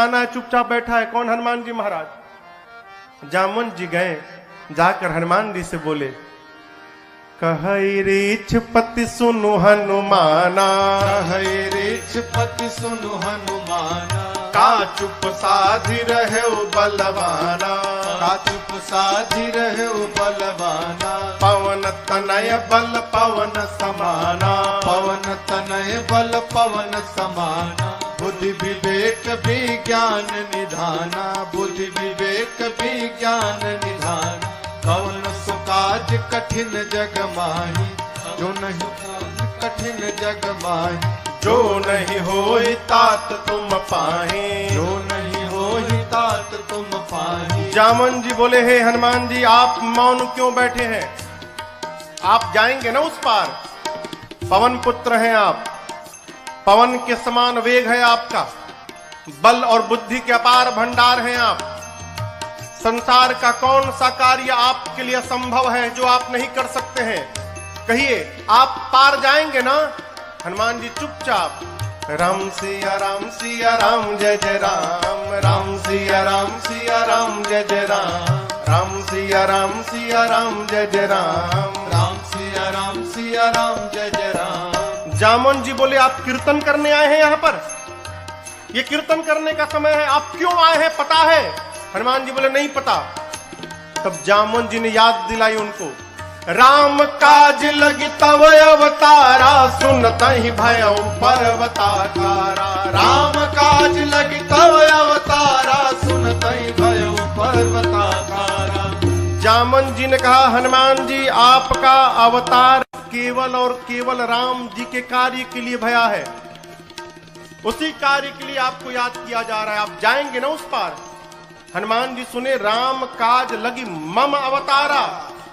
जाना है, चुपचाप बैठा है। कौन? हनुमान जी महाराज। जामवंत जी गए, जाकर हनुमान जी से बोले, कहई रीछ पति सुनु हनुमाना, कहई रीछ पति सुनु हनुमाना, का चुप साधि रहे बलवाना, का चुप साधि रहे बलवाना, पवन तनय बल पवन समाना, पवन तनय बल पवन समाना, बुद्धि विवेक विज्ञान निधाना, बुद्धि विवेक विज्ञान निधाना, कौन सुकाज कठिन जग माही, जो नहीं कठिन जग माही, जो नहीं होई तात तुम पाहे, जो नहीं होई तात तुम पाही। जामवंत जी बोले, हे हनुमान जी, आप मौन क्यों बैठे हैं? आप जाएंगे ना उस पार। पवन पुत्र हैं आप, पवन के समान वेग है आपका, बल और बुद्धि के अपार भंडार हैं आप। संसार का कौन सा कार्य आपके लिए संभव है जो आप नहीं कर सकते हैं? कहिए, आप पार जाएंगे ना? हनुमान जी चुपचाप, राम सिया राम सिया राम जय जय राम, राम सिया राम सिया राम जय जय राम, राम सिया राम सिया राम जय जय राम, राम सिया राम सिया राम जय जय राम। जामवंत जी बोले, आप कीर्तन करने आए हैं यहाँ पर? ये कीर्तन करने का समय है, आप क्यों आए हैं पता है? हनुमान जी बोले, नहीं पता। तब जामवंत जी ने याद दिलाई उनको, राम काज लगी तव अवतारा, सुनता ही भयउ पर्वताकारा, राम काज लगी तव अवतारा, सुनता ही भयउ पर्वताकारा। जामवंत जी ने कहा, हनुमान जी, आपका अवतार केवल और केवल राम जी के कार्य के लिए भया है, उसी कार्य के लिए आपको याद किया जा रहा है। आप जाएंगे ना उस पार? हनुमान जी सुने, राम काज लगी मम अवतारा,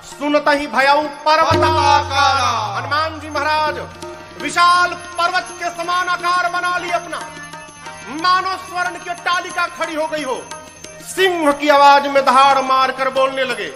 सुनता ही भयउ पर्वताकारा। हनुमान जी महाराज विशाल पर्वत के समान आकार बना लिए अपना, मानो स्वर्ण की अट्टालिका खड़ी हो गई हो। सिंह की आवाज में दहाड़ मार कर बोलने लगे,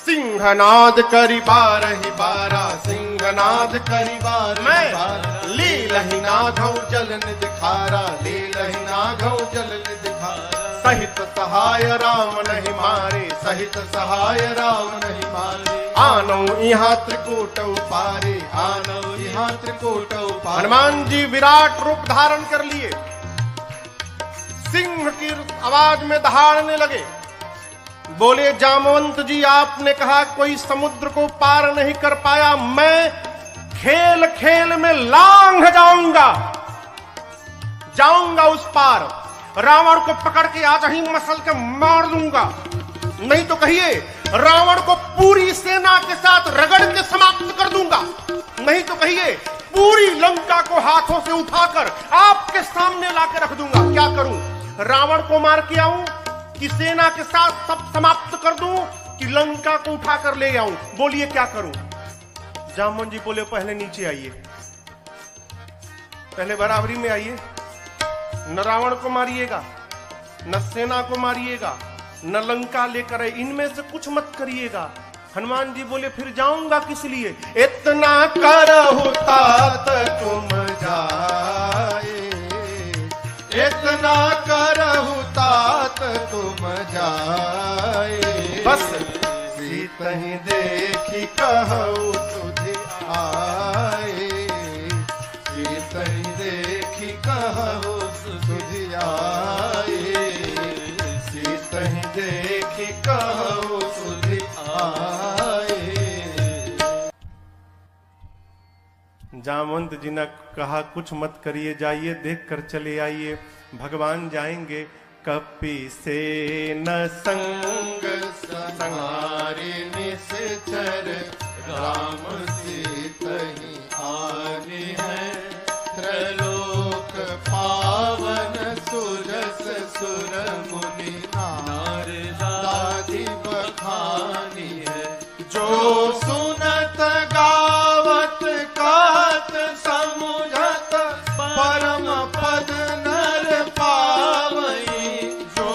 सिंहनाद करी बारहि बारा, सिंहनाद करी बारहि बारा, लीलहि नाघौ जल निधिखारा, लीलहि नाघौ जल निधिखारा। सहित सहाय राम नहीं मारे, सहित सहाय राम नहीं मारे, आनौ यहाँ त्रिकूट पारे, आनौ यहाँ त्रिकूट पारे। हनुमान जी विराट रूप धारण कर लिए, सिंह की आवाज में दहाड़ने लगे। बोले, जामवंत जी, आपने कहा कोई समुद्र को पार नहीं कर पाया, मैं खेल खेल में लांघ जाऊंगा उस पार, रावण को पकड़ के आज ही मसल के मार दूंगा। नहीं तो कहिए, रावण को पूरी सेना के साथ रगड़ के समाप्त कर दूंगा। नहीं तो कहिए, पूरी लंका को हाथों से उठाकर आपके सामने लाकर रख दूंगा। क्या करूं? रावण को मार के आऊं कि सेना के साथ सब समाप्त कर दूं कि लंका को उठाकर ले आऊं? बोलिए क्या करूं? जामवंत जी बोले, पहले नीचे आइए, पहले बराबरी में आइए। न रावण को मारिएगा, न सेना को मारिएगा, न लंका लेकर आए, इनमें से कुछ मत करिएगा। हनुमान जी बोले, फिर जाऊंगा किस लिए? इतना करहु तात तुम जाए, इतना करहु तात तुम जाए, बस सीतहि देखी कहु सुधि आए, सीतहि देखी कहु सुधि आए, सीतहि देखी कहु सुधि आए। जामवंत जी ने कहा, कुछ मत करिए, जाइए देख कर चले आइए, भगवान जाएंगे। कपि से न संग संहारि निश्चर, राम सीतहि आनि है, त्रैलोक पावन सुरस सुर मुनि नारदादि बखानी है। जो सुनत गावत कहत समुझत, परम पद नर पावई। जो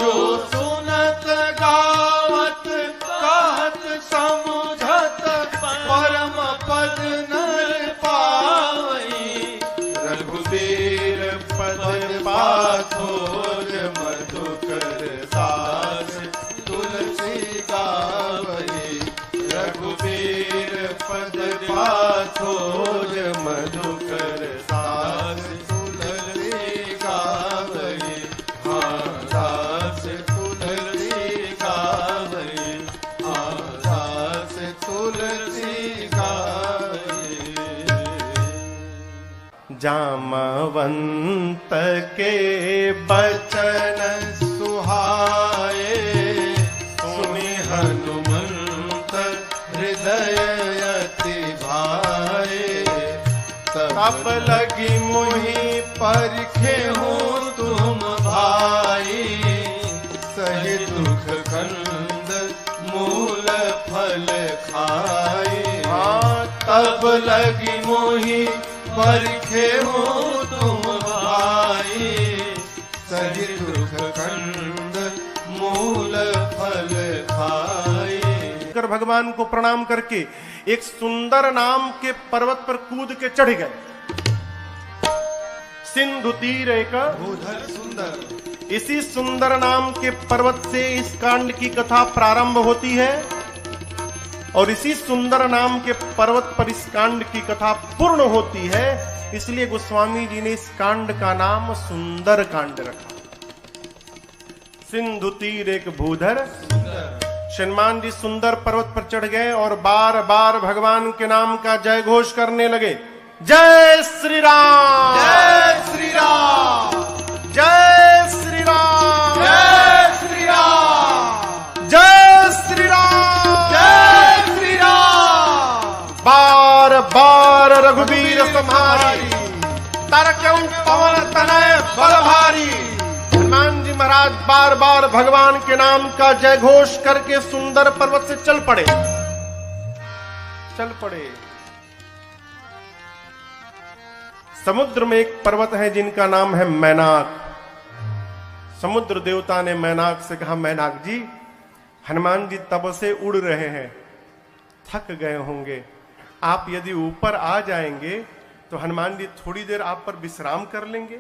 सुनत गावत कहत समुझत, परम पद नर पावई। रघुबीर पद पाथोर मधुर पाछोज मधुकर सास तुलसी गावई, हाँ सास तुलसी गावई, हाँ सास तुलसी गावई। जामवंत के बचन सुहाए, सुनि हनुमंत हृदय अति भाए। तब लगी मोहि परखे हूँ तुम भाई, सही दुख कंद मूल फल खाए। तब लगी मोहि परखे हूँ तुम भाई, सही दुख कंद मूल फल खाए। भगवान को प्रणाम करके एक सुंदर नाम के पर्वत पर कूद के चढ़ गए। सिंधु तीर एक भूधर सुंदर, इसी सुंदर नाम के पर्वत से इस कांड की कथा प्रारंभ होती है और इसी सुंदर नाम के पर्वत पर इस कांड की कथा पूर्ण होती है। इसलिए गोस्वामी जी ने इस कांड का नाम सुंदर कांड रखा। सिंधु तीर एक भूधर सुंदर। हनुमान जी सुंदर पर्वत पर चढ़ गए और बार बार भगवान के नाम का जय घोष करने लगे। जय श्री राम, जय श्री राम, जय श्री राम, जय श्री राम, जय श्री राम, जय श्री राम। बार बार रघुवीर तुम्हारी, तरक्यऊ पवन तनय बल भारी। हनुमान जी महाराज बार बार भगवान के नाम का जय घोष करके सुंदर पर्वत से चल पड़े। समुद्र में एक पर्वत है जिनका नाम है मैनाक। समुद्र देवता ने मैनाक से कहा, मैनाक जी, हनुमान जी तब से उड़ रहे हैं, थक गए होंगे, आप यदि ऊपर आ जाएंगे तो हनुमान जी थोड़ी देर आप पर विश्राम कर लेंगे।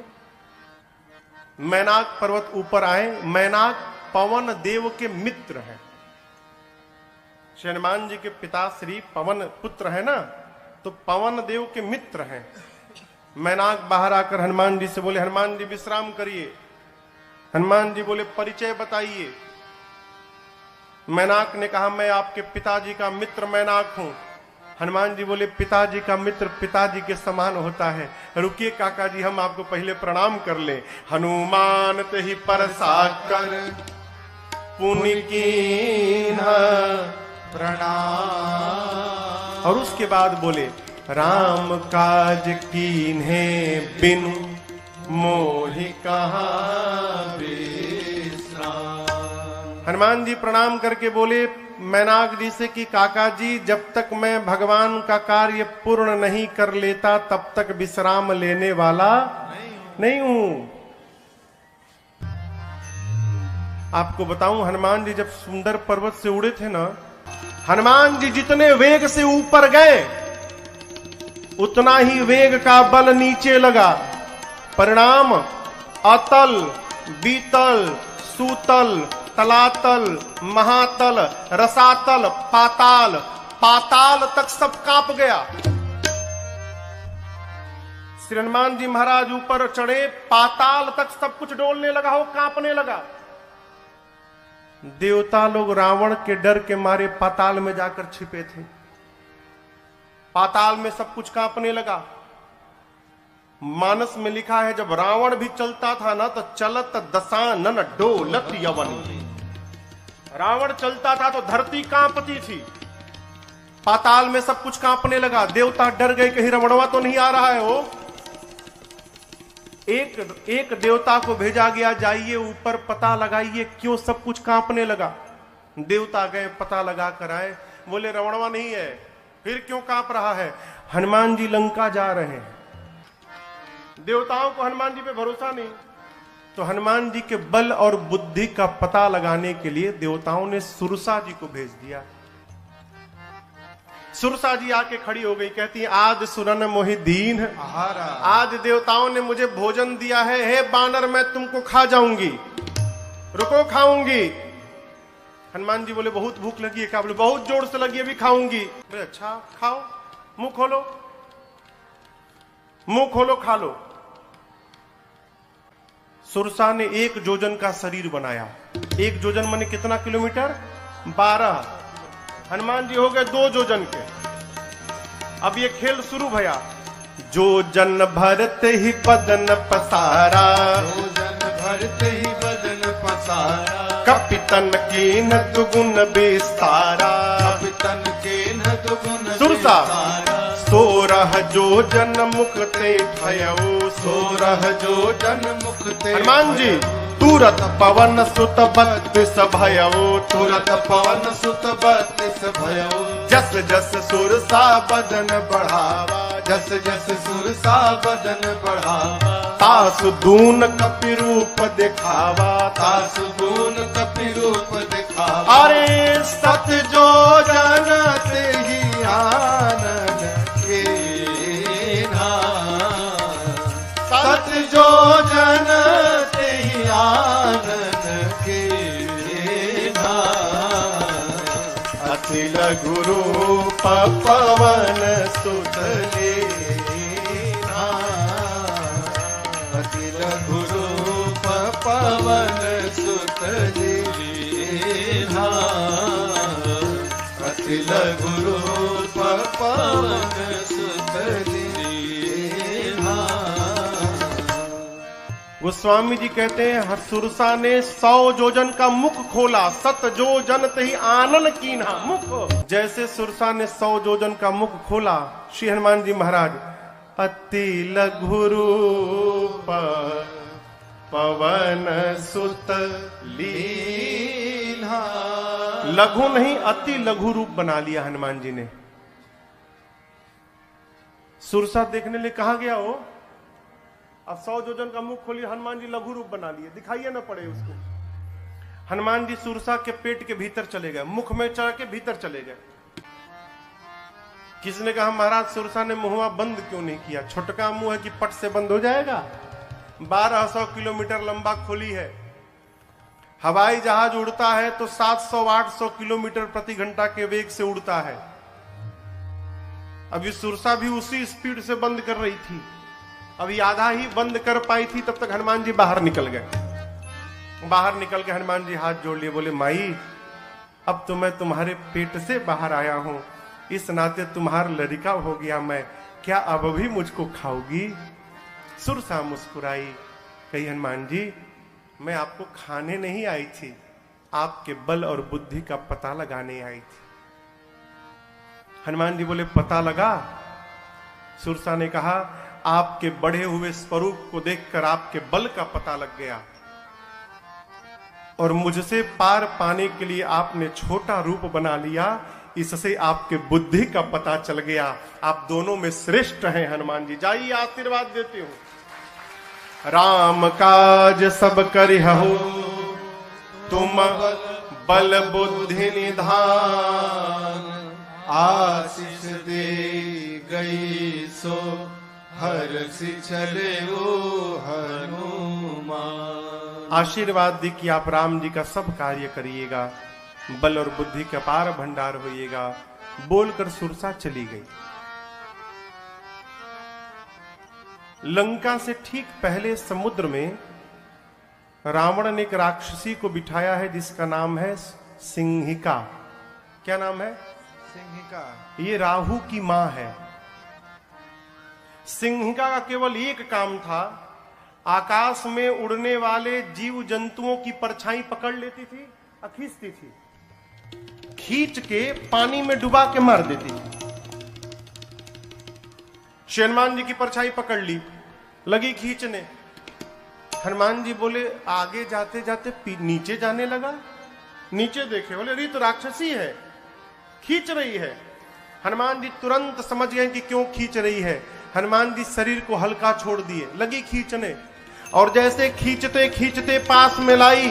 मैनाक पर्वत ऊपर आए। मैनाक पवन देव के मित्र हैं। श्री हनुमान जी के पिता श्री पवन पुत्र है ना, तो पवन देव के मित्र हैं। मैनाक बाहर आकर हनुमान जी से बोले, हनुमान जी विश्राम करिए। हनुमान जी बोले, परिचय बताइए। मैनाक ने कहा, मैं आपके पिताजी का मित्र मैनाक हूं। हनुमान जी बोले, पिताजी का मित्र पिताजी के समान होता है, रुकिए काका जी, हम आपको पहले प्रणाम कर ले। हनुमान ते ही परसाकर पुनि कीन्हा प्रणाम। और उसके बाद बोले, राम काज कीन्हे बिनु मोहि कहाँ विश्राम। हनुमान जी प्रणाम करके बोले मैनाक जी से कि काका जी, जब तक मैं भगवान का कार्य पूर्ण नहीं कर लेता तब तक विश्राम लेने वाला नहीं हूं। आपको बताऊं, हनुमान जी जब सुंदर पर्वत से उड़े थे ना, हनुमान जी जितने वेग से ऊपर गए उतना ही वेग का बल नीचे लगा। परिणाम अतल, बीतल, सूतल, तलातल, महातल, रसातल, पाताल, पाताल तक सब कांप गया। श्री हनुमान जी महाराज ऊपर चढ़े, पाताल तक सब कुछ डोलने लगा हो, कांपने लगा। देवता लोग रावण के डर के मारे पाताल में जाकर छिपे थे। पाताल में सब कुछ कांपने लगा। मानस में लिखा है, जब रावण भी चलता था ना तो चलत दशानन डोलत यवनी। रावण चलता था तो धरती कांपती थी। पाताल में सब कुछ कांपने लगा। देवता डर गए, कहीं रमणवा तो नहीं आ रहा है। वो एक देवता को भेजा गया, जाइए ऊपर पता लगाइए क्यों सब कुछ कांपने लगा। देवता गए, पता लगा कर आए, बोले रमणवा नहीं है। फिर क्यों कांप रहा है? हनुमान जी लंका जा रहे हैं। देवताओं को हनुमान जी पे भरोसा नहीं, तो हनुमान जी के बल और बुद्धि का पता लगाने के लिए देवताओं ने सुरसा जी को भेज दिया। सुरसा जी आके खड़ी हो गई, कहती है, आज सुरन मोहि दीन, आज देवताओं ने मुझे भोजन दिया है, हे बानर मैं तुमको खा जाऊंगी, रुको खाऊंगी। हनुमान जी बोले बहुत भूख लगी है क्या? बोले बहुत जोर से लगी है, अभी खाऊंगी। बोले अच्छा खाओ। मुंह खोलो, मुंह खोलो, खा लो। सुरसा ने 1 जोजन का शरीर बनाया। 1 जोजन माने कितना किलोमीटर? 12। हनुमान जी हो गए 2 जोजन के। अब ये खेल शुरू भया। जोजन भरते ही बदन पसारा, जोजन भरते ही बदन पसारा, कपितन की न दुगुन विस्तारा, कपितन के न दुगुन सुरसा विस्तारा, 16 जोजन मुक्ते भयऊ, 16 जोजन मुक्ते हनुमान जी तुरत पवन सुत 32 भयऊ, तुरत पवन सुत 32 भयऊ, जस जस सुरसा बदन बढ़ावा, जस जस सुरसा बदन बढ़ावा, तासु दून कपि रूप दिखावा, तासु दून कपि रूप दिखावा। अरे सत जोजन ते ही आनन के ना, सत जोजन ते ही आनन के ना, अति लघु रूप पवन सुत लीना, अति लघु रूप पवन सुत लीना, अति लघु रूप पवन सुत लीना। गोस्वामी जी कहते हैं सुरसा ने 100 जोजन का मुख खोला, 7 जोजन तही आनन कीन्हा। मुख जैसे सुरसा ने 100 जोजन का मुख खोला, श्री हनुमान जी महाराज अति लघु रूप पवन सुत लीना, लघु नहीं अति लघु रूप बना लिया हनुमान जी ने। सुरसा देखने लिए कहा गया हो, अब 100 जोजन का मुख खोलिए, हनुमान जी लघु रूप बना लिए, दिखाइए ना पड़े उसको। हनुमान जी सुरसा के पेट के भीतर चले गए, मुख में चढ़ के भीतर चले गए। किसने कहा महाराज सुरसा ने मुंहवा बंद क्यों नहीं किया? छोटका मुंह है कि पट से बंद हो जाएगा? 1200 किलोमीटर लंबा खोली है। हवाई जहाज उड़ता है तो 700-800 किलोमीटर प्रति घंटा के वेग से उड़ता है। अभी सुरसा भी उसी स्पीड से बंद कर रही थी, अभी आधा ही बंद कर पाई थी, तब तक हनुमान जी बाहर निकल गए। बाहर निकल के हनुमान जी हाथ जोड़ लिए, बोले माई अब तो मैं तुम्हारे पेट से बाहर आया हूं, इस नाते तुम्हारा लड़का हो गया मैं, क्या अब भी मुझको खाओगी? सुरसा मुस्कुराई, कही हनुमान जी मैं आपको खाने नहीं आई थी, आपके बल और बुद्धि का पता लगाने आई थी। हनुमान जी बोले पता लगा? सुरसा ने कहा आपके बढ़े हुए स्वरूप को देखकर आपके बल का पता लग गया, और मुझसे पार पाने के लिए आपने छोटा रूप बना लिया, इससे आपके बुद्धि का पता चल गया। आप दोनों में श्रेष्ठ हैं हनुमान जी। जाइए आशीर्वाद देते हूं। राम काज सब करिहु तुम बल बुद्धि निधान, आशीष दे गई सो हर्षि चले वो हनुमान। आशीर्वाद दी कि आप राम जी का सब कार्य करिएगा, बल और बुद्धि का पार भंडार होइएगा। बोलकर सुरसा चली गई। लंका से ठीक पहले समुद्र में रावण ने एक राक्षसी को बिठाया है जिसका नाम है सिंहिका। क्या नाम है? सिंहिका। ये राहु की मां है। सिंहिका का केवल एक काम था, आकाश में उड़ने वाले जीव जंतुओं की परछाई पकड़ लेती थी और खींचती थी, खींच के पानी में डुबा के मार देती थी। हनुमान जी की परछाई पकड़ ली, लगी खींचने। हनुमान जी बोले आगे जाते जाते नीचे जाने लगा। नीचे देखे, बोले अरे तो राक्षसी है, खींच रही है। हनुमान जी तुरंत समझ गए कि क्यों खींच रही है। हनुमान जी शरीर को हल्का छोड़ दिए, लगी खींचने, और जैसे खींचते खींचते पास में लाई।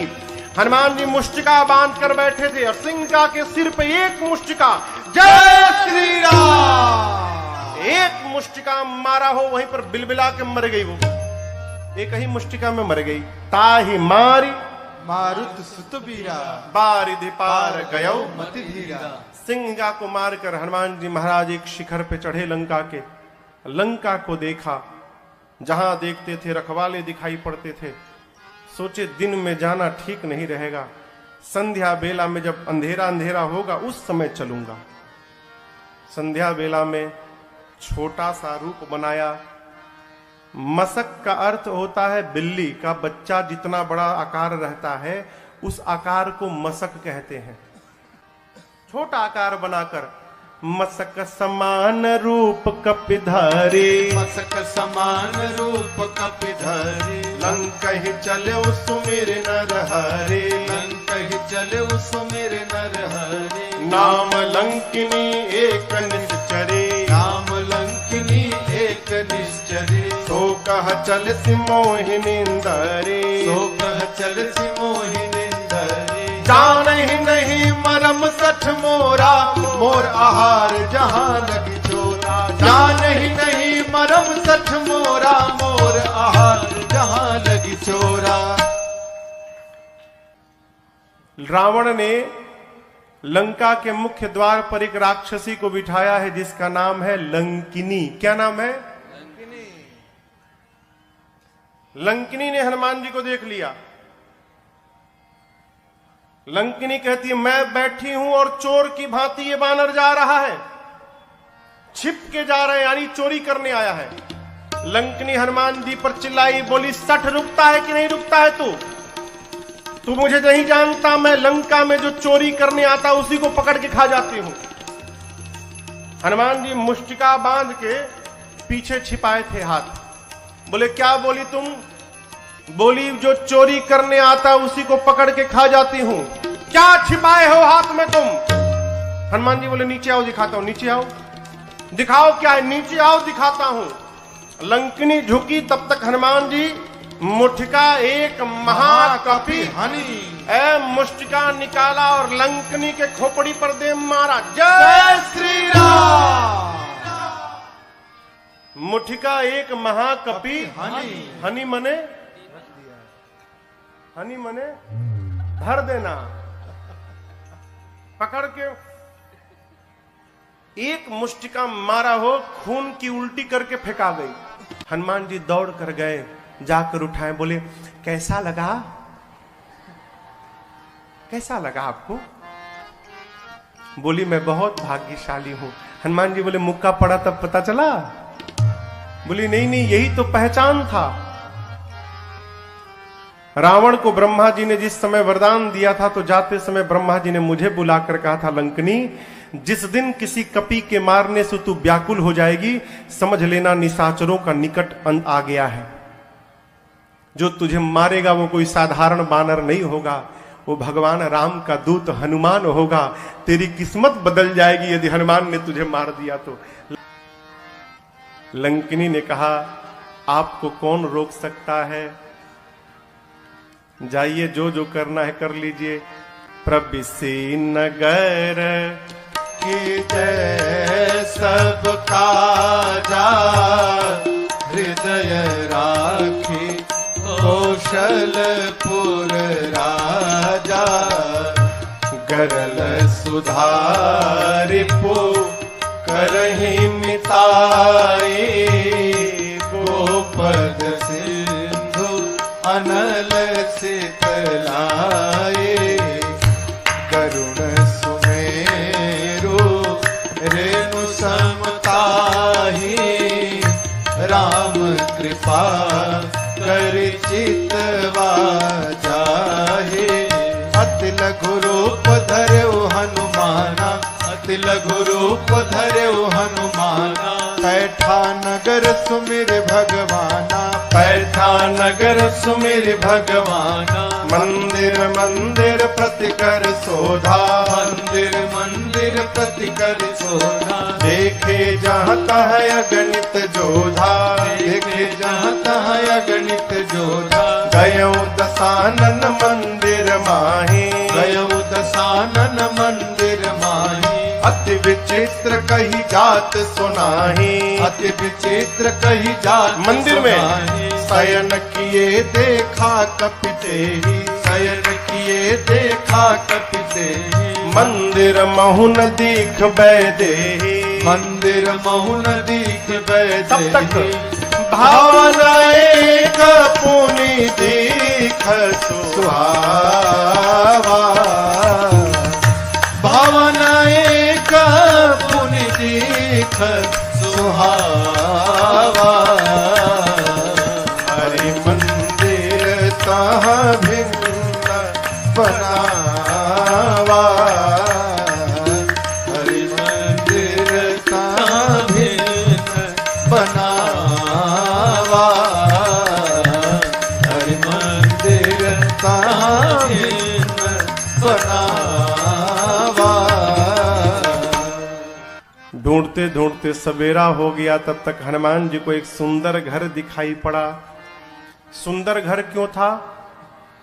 हनुमान जी मुष्टिका बांध कर बैठे थे और सिंहिका के सिर पे एक मुष्टिका, जय श्री राम, एक मुष्टिका मारा हो, वहीं पर बिलबिला के मर गई। वो एक ही मुष्टिका में मर गई। ताहि मारी मारुत सुत बीरा, बारिधि पार गयो मति धीरा। सिंहिका को मारकर हनुमान जी महाराज एक शिखर पे चढ़े लंका के। लंका को देखा, जहां देखते थे रखवाले दिखाई पड़ते थे। सोचे दिन में जाना ठीक नहीं रहेगा, संध्या बेला में जब अंधेरा अंधेरा होगा उस समय चलूंगा। संध्या बेला में छोटा सा रूप बनाया। मसक का अर्थ होता है बिल्ली का बच्चा जितना बड़ा आकार रहता है उस आकार को मसक कहते हैं। छोटा आकार बनाकर मसक समान रूप कपिधारी, मसक समान रूप कपिधारी, लंकहि चले सुमिर नर हरे, लंकहि चले सुमिर नर हरे। नाम लंकिनी एक निश्चरे, नाम लंकिनी एक निश्चरे। सो कह चल मोहिनींदरे, सो कह चल मोहिनींदरे। जानहि नहीं मरम सठ मोरा, मोर आहार जहां लगी चोरा। जानहि नहीं मरम सठ मोरा, मोर आहार जहां लगी चोरा। रावण ने लंका के मुख्य द्वार पर एक राक्षसी को बिठाया है जिसका नाम है लंकिनी। क्या नाम है? लंकिनी ने हनुमान जी को देख लिया। लंकिनी कहती है मैं बैठी हूं और चोर की भांति ये बानर जा रहा है, छिप के जा रहे हैं, यानी चोरी करने आया है। लंकिनी हनुमान जी पर चिल्लाई, बोली सठ रुकता है कि नहीं रुकता है तू मुझे नहीं जानता, मैं लंका में जो चोरी करने आता उसी को पकड़ के खा जाती हूं। हनुमान जी मुष्टिका बांध के पीछे छिपाए थे हाथ। बोले क्या बोली तुम? बोली जो चोरी करने आता उसी को पकड़ के खा जाती हूं। क्या छिपाए हो हाथ में तुम? हनुमान जी बोले नीचे आओ दिखाता हूं। नीचे आओ, दिखाओ क्या है? नीचे आओ दिखाता हूं। लंकिनी झुकी, तब तक हनुमान जी मुठिका एक महाकपि हनी ए मुष्टिका निकाला और लंकिनी के खोपड़ी पर दे मारा। जय श्री राम। मुठिका एक महाकपि हनी, हनी मने, हनी मने धर देना, पकड़ के एक मुष्टिका मारा हो, खून की उल्टी करके फेंका गई। हनुमान जी दौड़ कर गए, जाकर उठाए, बोले कैसा लगा? कैसा लगा आपको? बोली मैं बहुत भाग्यशाली हूं। हनुमान जी बोले मुक्का पड़ा तब पता चला? बोली नहीं नहीं, यही तो पहचान था। रावण को ब्रह्मा जी ने जिस समय वरदान दिया था तो जाते समय ब्रह्मा जी ने मुझे बुलाकर कहा था लंकिनी जिस दिन किसी कपि के मारने से तू व्याकुल हो जाएगी समझ लेना निशाचरों का निकट अंत आ गया है। जो तुझे मारेगा वो कोई साधारण बानर नहीं होगा, वो भगवान राम का दूत हनुमान होगा। तेरी किस्मत बदल जाएगी यदि हनुमान ने तुझे मार दिया तो। लंकिनी ने कहा आपको कौन रोक सकता है, जाइए जो जो करना है कर लीजिए। प्रबिसी नगर की जय सब काजा, हृदय राखी कौशलपुर राजा। गरल सुधारिपु करहि मिताई, गोपद सिंधु अनल शीतलाए। करुण सुमेरु रेणु समताही, राम कृपा कर चितवा जाहे। अति लघु रूप धर्यो हनुमाना, अति लघु रूप धर्यो हनुमाना। पैठा नगर सुमिर भगवाना, पैठा नगर सुमिर भगवाना। मंदिर मंदिर प्रतिकर शोधा, मंदिर मंदिर प्रतिकर शोधा। देखे जहाँ तह अगणित जोधा, देखे जहाँ तह अगणित जोधा। गयो दसानन मंदिर माही, गयो दसानन मंदिर माही। अति विचित्र कही जात सुनाही, अति विचित्र कही जात मंदिर में शयन किए देखा कपि तेहि, शयन किए देखा कपि तेहि। मंदिर महुन दीख बैदे, मंदिर महुन दीख तब तक बैदे, भावना एक पुनि दीख सुहावा, भावना एक पुनि दीख सुहावा, हरि मंदिर तहाँ भिन्न बनावा, हरि मंदिर तहाँ भिन्न बनावा, हरि मंदिर तहाँ भिन्न बनावा। ढूंढते ढूंढते सवेरा हो गया। तब तक हनुमान जी को एक सुंदर घर दिखाई पड़ा। सुंदर घर क्यों था?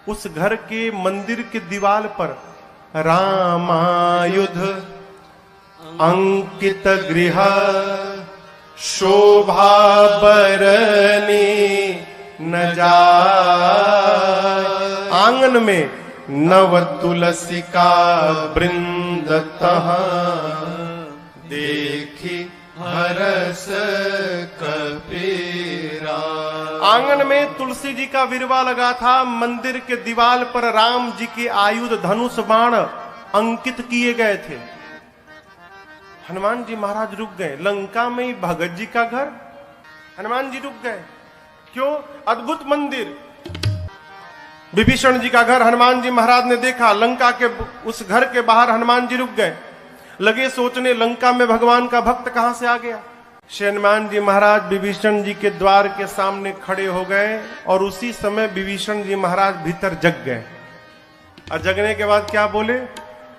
उस घर के मंदिर के दीवार पर रामायुध अंकित गृह शोभा बरनी न जाय। आंगन में नव तुलसी का वृंद तहाँ देखी हरस कपीरा। आंगन में तुलसी जी का विरवा लगा था। मंदिर के दीवार पर राम जी के आयुध धनुष बाण अंकित किए गए थे। हनुमान जी महाराज रुक गए। लंका में ही भगत जी का घर, हनुमान जी रुक गए। क्यों? अद्भुत मंदिर। विभीषण जी का घर हनुमान जी महाराज ने देखा। लंका के उस घर के बाहर हनुमान जी रुक गए। लगे सोचने, लंका में भगवान का भक्त कहां से आ गया। श्री हनुमान जी महाराज विभीषण जी के द्वार के सामने खड़े हो गए और उसी समय विभीषण जी महाराज भीतर जग गए। और जगने के बाद क्या बोले?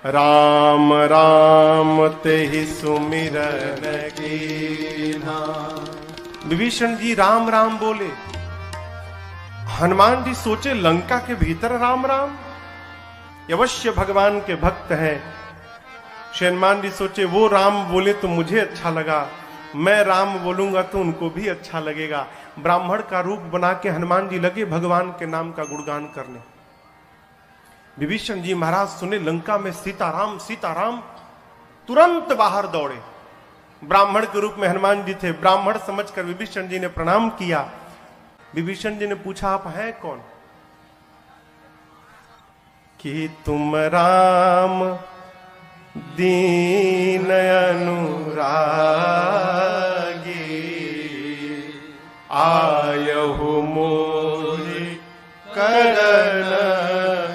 राम राम ते ही सुमिरन कीन्हा। विभीषण जी राम राम बोले। हनुमान जी सोचे, लंका के भीतर राम राम, अवश्य भगवान के भक्त हैं। श्री हनुमान जी सोचे, वो राम बोले तो मुझे अच्छा लगा, मैं राम बोलूंगा तो उनको भी अच्छा लगेगा। ब्राह्मण का रूप बना के हनुमान जी लगे भगवान के नाम का गुणगान करने। विभीषण जी महाराज सुने लंका में सीताराम सीताराम, तुरंत बाहर दौड़े। ब्राह्मण के रूप में हनुमान जी थे। ब्राह्मण समझकर विभीषण जी ने प्रणाम किया। विभीषण जी ने पूछा, आप हैं कौन? कि तुम राम दीन अनुरागी, आयहु मोहि करण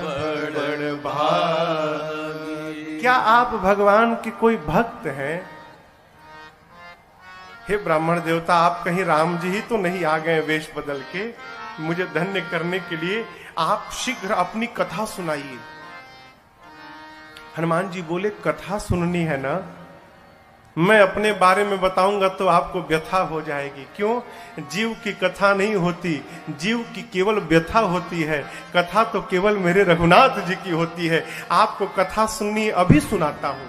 बड़ भागी। क्या आप भगवान के कोई भक्त हैं? हे ब्राह्मण देवता, आप कहीं राम जी ही तो नहीं आ गए वेश बदल के मुझे धन्य करने के लिए? आप शीघ्र अपनी कथा सुनाइए। हनुमान जी बोले, कथा सुननी है ना? मैं अपने बारे में बताऊंगा तो आपको व्यथा हो जाएगी। क्यों? जीव की कथा नहीं होती, जीव की केवल व्यथा होती है। कथा तो केवल मेरे रघुनाथ जी की होती है। आपको कथा सुननी, अभी सुनाता हूं।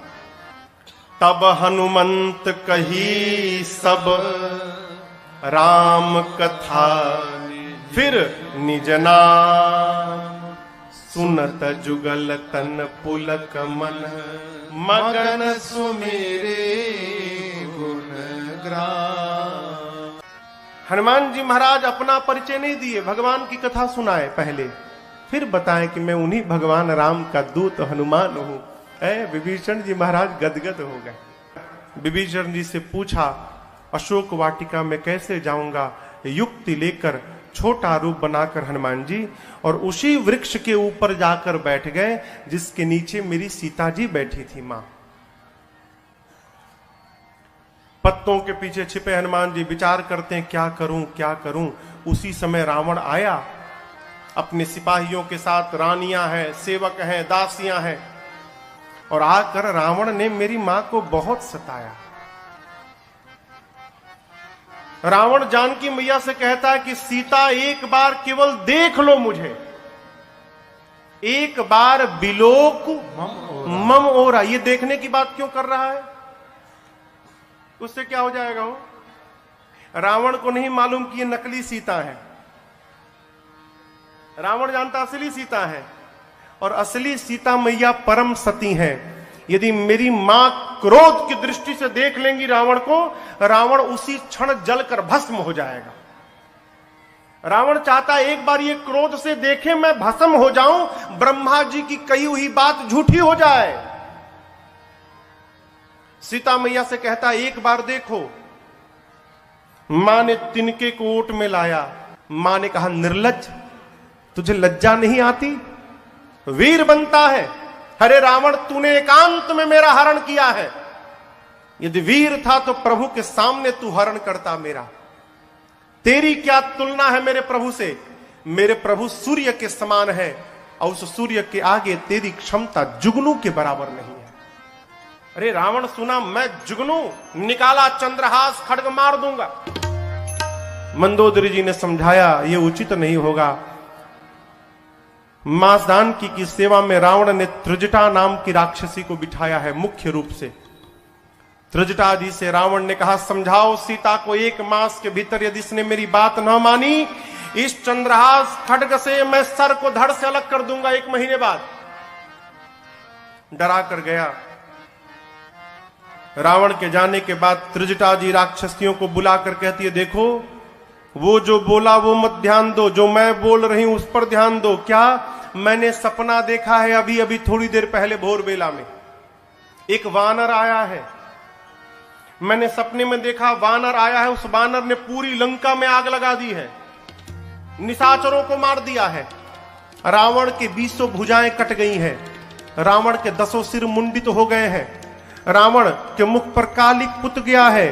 तब हनुमंत कही सब राम कथा, फिर निज नाम सुनत जुगल तन पुलक मन, मगन सुमेरे गुण ग्राम। हनुमान जी महाराज अपना परिचय नहीं दिए, भगवान की कथा सुनाए पहले, फिर बताएं कि मैं उन्हीं भगवान राम का दूत हनुमान हूं। विभीषण जी महाराज गदगद हो गए। विभीषण जी से पूछा, अशोक वाटिका में कैसे जाऊंगा? युक्ति लेकर छोटा रूप बनाकर हनुमान जी और उसी वृक्ष के ऊपर जाकर बैठ गए जिसके नीचे मेरी सीता जी बैठी थी मां। पत्तों के पीछे छिपे हनुमान जी विचार करते हैं, क्या करूं क्या करूं। उसी समय रावण आया अपने सिपाहियों के साथ। रानियां हैं, सेवक हैं, दासियां हैं, और आकर रावण ने मेरी मां को बहुत सताया। रावण जानकी मैया से कहता है कि सीता एक बार केवल देख लो मुझे, एक बार बिलोक मम ओरा। ये देखने की बात क्यों कर रहा है? उससे क्या हो जाएगा? वो रावण को नहीं मालूम कि ये नकली सीता है। रावण जानता असली सीता है, और असली सीता मैया परम सती है। यदि मेरी मां क्रोध की दृष्टि से देख लेंगी रावण को, रावण उसी क्षण जलकर भस्म हो जाएगा। रावण चाहता है एक बार ये क्रोध से देखे, मैं भस्म हो जाऊं, ब्रह्मा जी की कही हुई बात झूठी हो जाए। सीता मैया से कहता है एक बार देखो। मां ने तिनके को ओट में लाया। मां ने कहा निर्लज्ज, तुझे लज्जा नहीं आती? वीर बनता है। अरे रावण, तूने एकांत में मेरा हरण किया है। यदि वीर था तो प्रभु के सामने तू हरण करता मेरा। तेरी क्या तुलना है मेरे प्रभु से? मेरे प्रभु सूर्य के समान है और उस सूर्य के आगे तेरी क्षमता जुगनू के बराबर नहीं है। अरे रावण सुना, मैं जुगनू, निकाला चंद्रहास, खड्ग मार दूंगा। मंदोदरी जी ने समझाया ये उचित नहीं होगा। मासदान की सेवा में रावण ने त्रिजटा नाम की राक्षसी को बिठाया है मुख्य रूप से। त्रिजटा जी से रावण ने कहा समझाओ सीता को, 1 मास के भीतर यदि इसने मेरी बात न मानी, इस चंद्रहास खड्ग से मैं सर को धड़ से अलग कर दूंगा 1 महीने बाद। डरा कर गया। रावण के जाने के बाद त्रिजटा जी राक्षसियों को बुलाकर कहती है देखो, वो जो बोला वो मत ध्यान दो, जो मैं बोल रही हूं उस पर ध्यान दो। क्या? मैंने सपना देखा है अभी अभी थोड़ी देर पहले भोर बेला में। एक वानर आया है, मैंने सपने में देखा वानर आया है। उस वानर ने पूरी लंका में आग लगा दी है, निशाचरों को मार दिया है। रावण के 20 भुजाएं कट गई हैं, रावण के 10 सिर मुंडित हो गए हैं, रावण के मुख पर कालिक पुत गया है,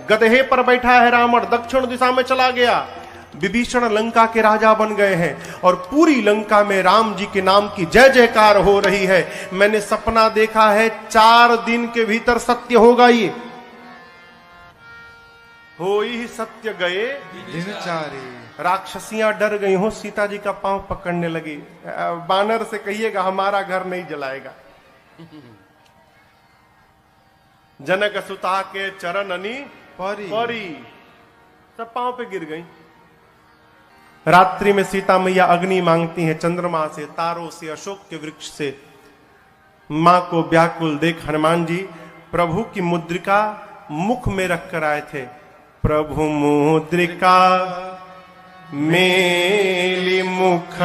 गधे पर बैठा है रावण, दक्षिण दिशा में चला गया। विभीषण लंका के राजा बन गए हैं और पूरी लंका में राम जी के नाम की जय जयकार हो रही है। मैंने सपना देखा है 4 दिन के भीतर सत्य होगा। ये हो ही सत्य गए दिन 4। राक्षसियां डर गई हो, सीता जी का पांव पकड़ने लगी। बानर से कहिएगा हमारा घर नहीं जलाएगा। जनक सुता के चरण अनी परी सब पांव पे गिर गई। रात्रि में सीता मैया अग्नि मांगती हैं, चंद्रमा से, तारों से, अशोक के वृक्ष से। मां को व्याकुल देख हनुमान जी प्रभु की मुद्रिका मुख में रखकर आए थे। प्रभु मुद्रिका मेली मुख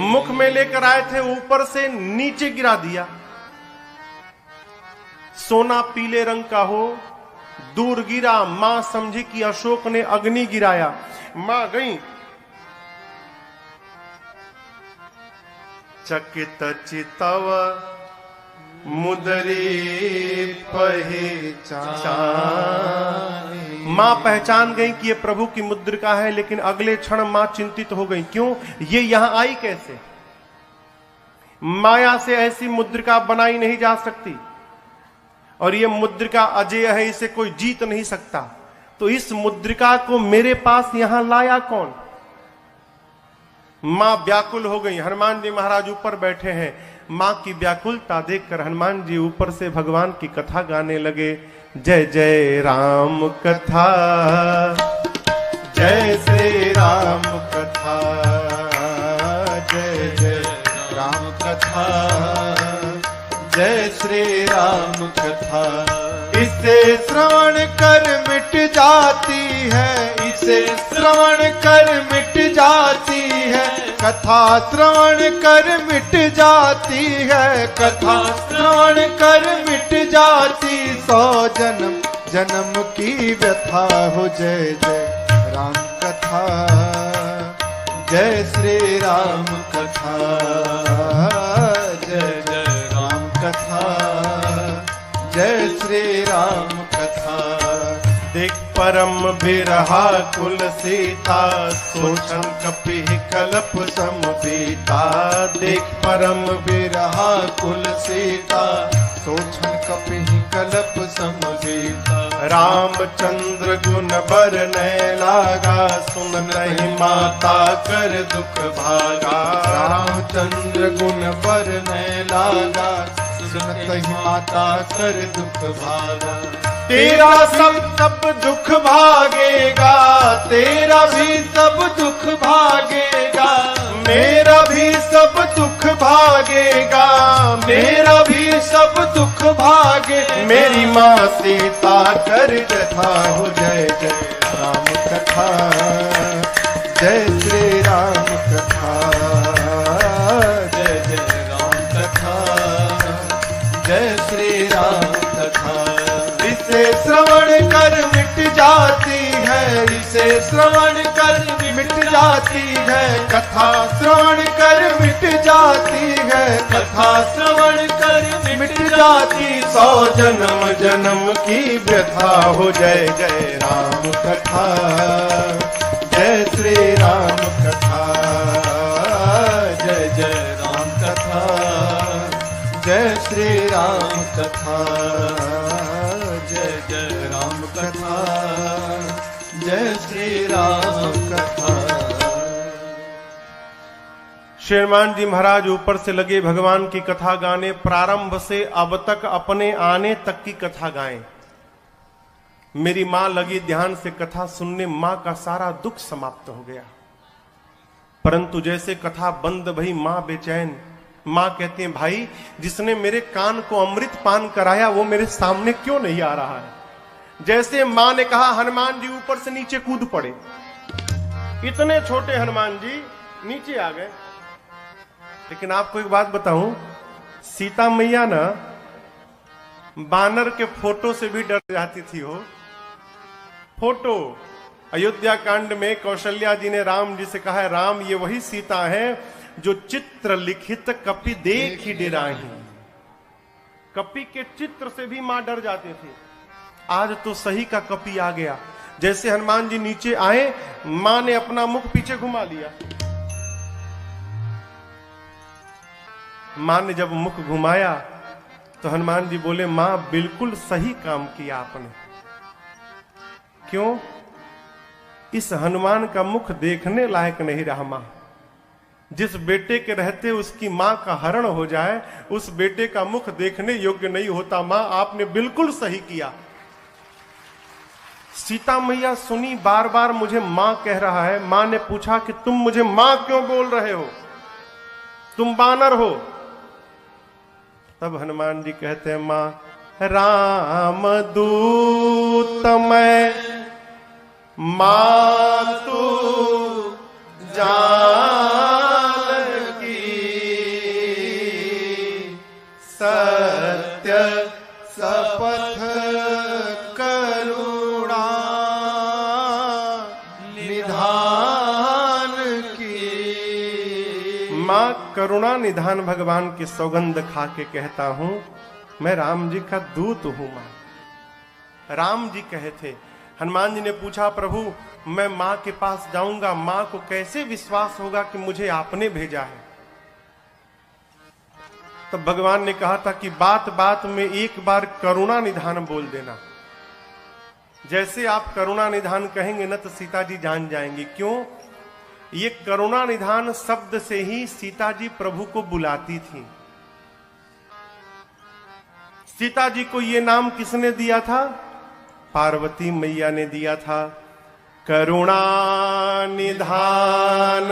मुख में लेकर आए थे, ऊपर से नीचे गिरा दिया। सोना पीले रंग का हो, दूर गिरा। मां समझी कि अशोक ने अग्नि गिराया। मां गई, चकित चितव मुदरी पहचान। मां पहचान गई कि ये प्रभु की मुद्रिका है, लेकिन अगले क्षण मां चिंतित हो गई। क्यों? ये यहां आई कैसे? माया से ऐसी मुद्रिका बनाई नहीं जा सकती और ये मुद्रिका अजेय है, इसे कोई जीत नहीं सकता। तो इस मुद्रिका को मेरे पास यहां लाया कौन? मां व्याकुल हो गई। हनुमान जी महाराज ऊपर बैठे हैं। मां की व्याकुलता देखकर हनुमान जी ऊपर से भगवान की कथा गाने लगे। जय जय राम कथा, जय श्री राम कथा, जय जय राम कथा, जय श्री राम कथा। इसे श्रवण कर मिट जाती है, इसे श्रवण कर मिट जाती है, कथा श्रवण कर मिट जाती है, कथा श्रवण कर मिट जाती। 100 जन्म जन्म की व्यथा हो। जय जय राम कथा, जय श्री राम कथा, जय जय राम कथा, जय श्री राम कथा। देख परम बिरहा कुल सीता, सोचन कपि कलप समबीता। देख परम बिरहा कुल सीता, सोचन कपि कलप समबीता। रामचंद्र गुण बरनै लागा, सुन नहीं माता कर दुख भागा। रामचंद्र गुण बरनै लागा, सुनत ही माता कर दुख भागा। तेरा सब दुख भागेगा, तेरा भी सब दुख भागेगा। मेरा भी सब दुख भागेगा, मेरा भी सब दुख भागे। मेरी माँ सीता कर कथा हो जय जय राम कथा, जय श्री राम कथा, जय जय राम कथा, जय श्री राम कथा। इसे श्रवण कर मिट जाती है, इसे श्रवण कर मिट जाती है, कथा श्रवण कर मिट जाती है, कथा श्रवण कर मिट जाती। 100 जन्म जन्म की व्यथा हो जय जय राम कथा, जय श्री राम कथा, जय जय राम कथा, जय श्री राम कथा, जय जय राम कथा, जय श्री राम कथा। श्रीमान जी महाराज ऊपर से लगे भगवान की कथा गाने, प्रारंभ से अब तक अपने आने तक की कथा गाएं। मेरी मां लगी ध्यान से कथा सुनने, मां का सारा दुख समाप्त हो गया। परंतु जैसे कथा बंद भई मां बेचैन। मां कहती है, भाई जिसने मेरे कान को अमृत पान कराया वो मेरे सामने क्यों नहीं आ रहा है। जैसे मां ने कहा, हनुमान जी ऊपर से नीचे कूद पड़े। इतने छोटे हनुमान जी नीचे आ गए। लेकिन आपको एक बात बताऊं, सीता मैया ना बानर के फोटो से भी डर जाती थी। हो फोटो अयोध्या कांड में कौशल्या जी ने राम जी से कहा है, राम ये वही सीता है जो चित्र लिखित कपि देख ही डेराही। कपि के चित्र से भी मां डर जाती थी। आज तो सही का कपि आ गया। जैसे हनुमान जी नीचे आए, मां ने अपना मुख पीछे घुमा लिया। मां ने जब मुख घुमाया तो हनुमान जी बोले, मां बिल्कुल सही काम किया आपने। क्यों? इस हनुमान का मुख देखने लायक नहीं रहा। मां जिस बेटे के रहते उसकी मां का हरण हो जाए, उस बेटे का मुख देखने योग्य नहीं होता। मां आपने बिल्कुल सही किया। सीता मैया सुनी, बार बार मुझे मां कह रहा है। मां ने पूछा कि तुम मुझे मां क्यों बोल रहे हो, तुम बानर हो। तब हनुमान जी कहते हैं, मां राम दूत मैं, मां तू जानकी, सत्य सपथ करुणा निधान की। मां करुणा निधान भगवान की सौगंध खा के कहता हूं, मैं राम जी का दूत हूं। मां राम जी कहे थे। हनुमान जी ने पूछा, प्रभु मैं मां के पास जाऊंगा, मां को कैसे विश्वास होगा कि मुझे आपने भेजा है। तब भगवान ने कहा था कि बात बात में एक बार करुणा निधान बोल देना। जैसे आप करुणा निधान कहेंगे ना तो सीता जी जान जाएंगी। क्यों? ये करुणा निधान शब्द से ही सीता जी प्रभु को बुलाती थी। सीता जी को ये नाम किसने दिया था? पार्वती मैया ने दिया था। करुणा निधान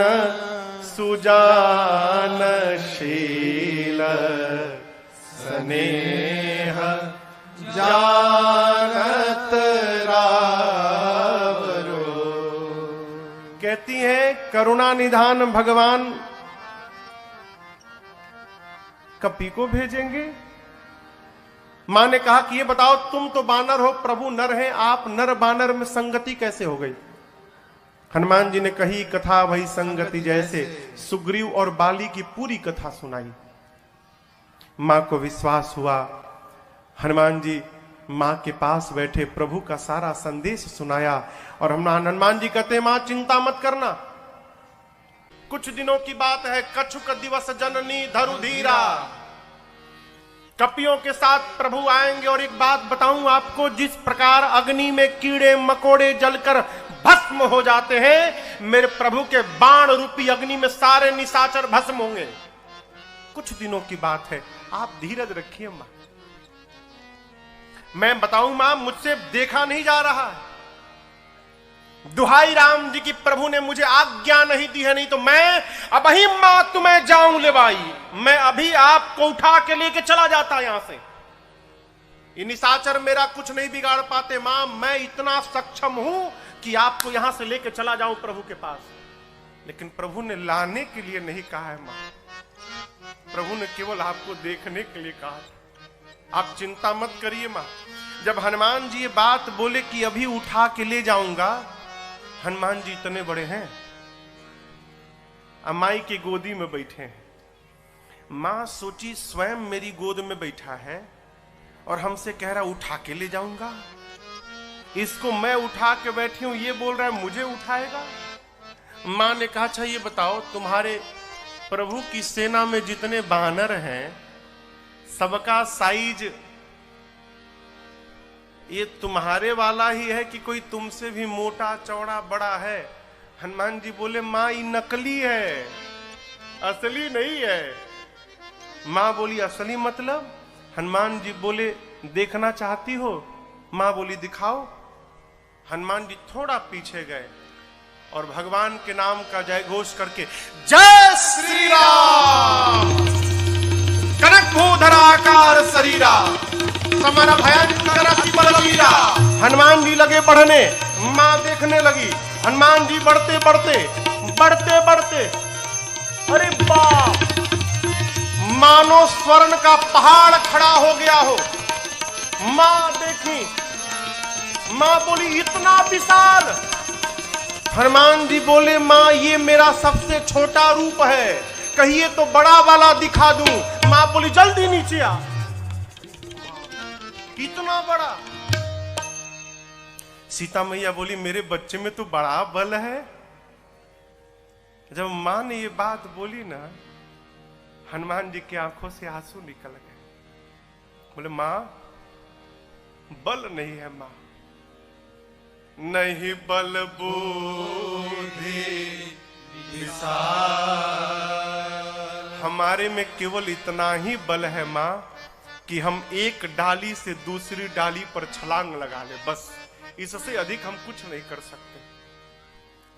सुजान शील स्नेह जानत रावरो। कहती है करुणा निधान भगवान कपि को भेजेंगे। मां ने कहा कि ये बताओ, तुम तो बानर हो, प्रभु नर हैं, आप नर बानर में संगति कैसे हो गई? हनुमान जी ने कही कथा वही संगति जैसे। सुग्रीव और बाली की पूरी कथा सुनाई। मां को विश्वास हुआ। हनुमान जी मां के पास बैठे प्रभु का सारा संदेश सुनाया। और हनुमान जी कहते, मां चिंता मत करना, कुछ दिनों की बात है। कछुक दिवस जननी धरु धीरा, कपियों के साथ प्रभु आएंगे। और एक बात बताऊं आपको, जिस प्रकार अग्नि में कीड़े मकोड़े जलकर भस्म हो जाते हैं, मेरे प्रभु के बाण रूपी अग्नि में सारे निशाचर भस्म होंगे। कुछ दिनों की बात है, आप धीरज रखिए मां। मैं बताऊं मां, मुझसे देखा नहीं जा रहा है। दुहाई राम जी की, प्रभु ने मुझे आज्ञा नहीं दी है, नहीं तो मैं अभी मां तुम्हें जाऊं ले भाई, मैं अभी आपको उठा के लेके चला जाता यहां से। ये निशाचर मेरा कुछ नहीं बिगाड़ पाते मां, मैं इतना सक्षम हूं कि आपको यहां से लेके चला जाऊं प्रभु के पास। लेकिन प्रभु ने लाने के लिए नहीं कहा है मां, प्रभु ने केवल आपको देखने के लिए कहा। आप चिंता मत करिए मां। जब हनुमान जी ये बात बोले कि अभी उठा के ले जाऊंगा, हनुमान जी इतने बड़े हैं, अमाई की गोदी में बैठे हैं। मां सोची स्वयं मेरी गोद में बैठा है और हमसे कह रहा उठा के ले जाऊंगा। इसको मैं उठा के बैठी हूं, ये बोल रहा है मुझे उठाएगा। मां ने कहा अच्छा ये बताओ, तुम्हारे प्रभु की सेना में जितने बानर हैं सबका साइज ये तुम्हारे वाला ही है कि कोई तुमसे भी मोटा चौड़ा बड़ा है? हनुमान जी बोले मां ये नकली है, असली नहीं है। मां बोली असली मतलब? हनुमान जी बोले देखना चाहती हो? मां बोली दिखाओ। हनुमान जी थोड़ा पीछे गए और भगवान के नाम का जय घोष करके जय श्री राम, कनक भूधराकार शरीरा, समर भयंकर अति बलवीरा। हनुमान जी लगे बढ़ने, मां देखने लगी। हनुमान जी बढ़ते बढ़ते बढ़ते बढ़ते, अरे बाप, मानो स्वर्ण का पहाड़ खड़ा हो गया हो। मां देखी, मां बोली इतना विशाल। हनुमान जी बोले मां ये मेरा सबसे छोटा रूप है, कहिए तो बड़ा वाला दिखा दूं। मां बोली जल्दी नीचे आ। इतना बड़ा। सीता मैया बोली मेरे बच्चे में तो बड़ा बल है। जब मां ने ये बात बोली ना, हनुमान जी की आंखों से आंसू निकल गए। बोले मां बल नहीं है मां, नहीं बल बुद्धि हमारे में केवल इतना ही बल है मां कि हम एक डाली से दूसरी डाली पर छलांग लगा ले, बस। इससे अधिक हम कुछ नहीं कर सकते।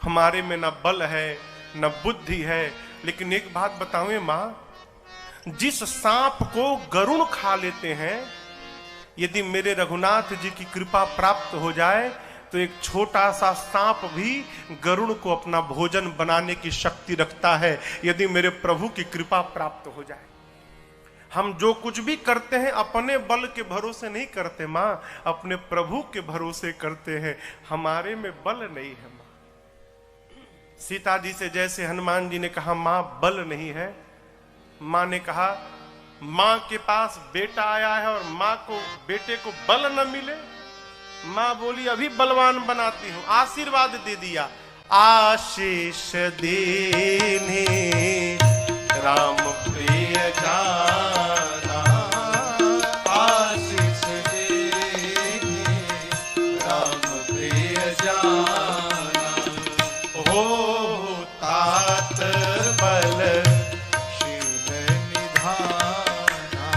हमारे में न बल है न बुद्धि है। लेकिन एक बात बताऊं मां, जिस सांप को गरुड़ खा लेते हैं, यदि मेरे रघुनाथ जी की कृपा प्राप्त हो जाए तो एक छोटा सा सांप भी गरुड़ को अपना भोजन बनाने की शक्ति रखता है, यदि मेरे प्रभु की कृपा प्राप्त हो जाए। हम जो कुछ भी करते हैं अपने बल के भरोसे नहीं करते मां, अपने प्रभु के भरोसे करते हैं। हमारे में बल नहीं है मां। सीता जी से जैसे हनुमान जी ने कहा मां बल नहीं है, मां ने कहा मां के पास बेटा आया है और मां को बेटे को बल न मिले। मां बोली अभी बलवान बनाती हूं। आशीर्वाद दे दिया, आशीष देने राम प्रिय जाना, आशीष देने राम प्रिय जाना, हो तात बल शील निधाना,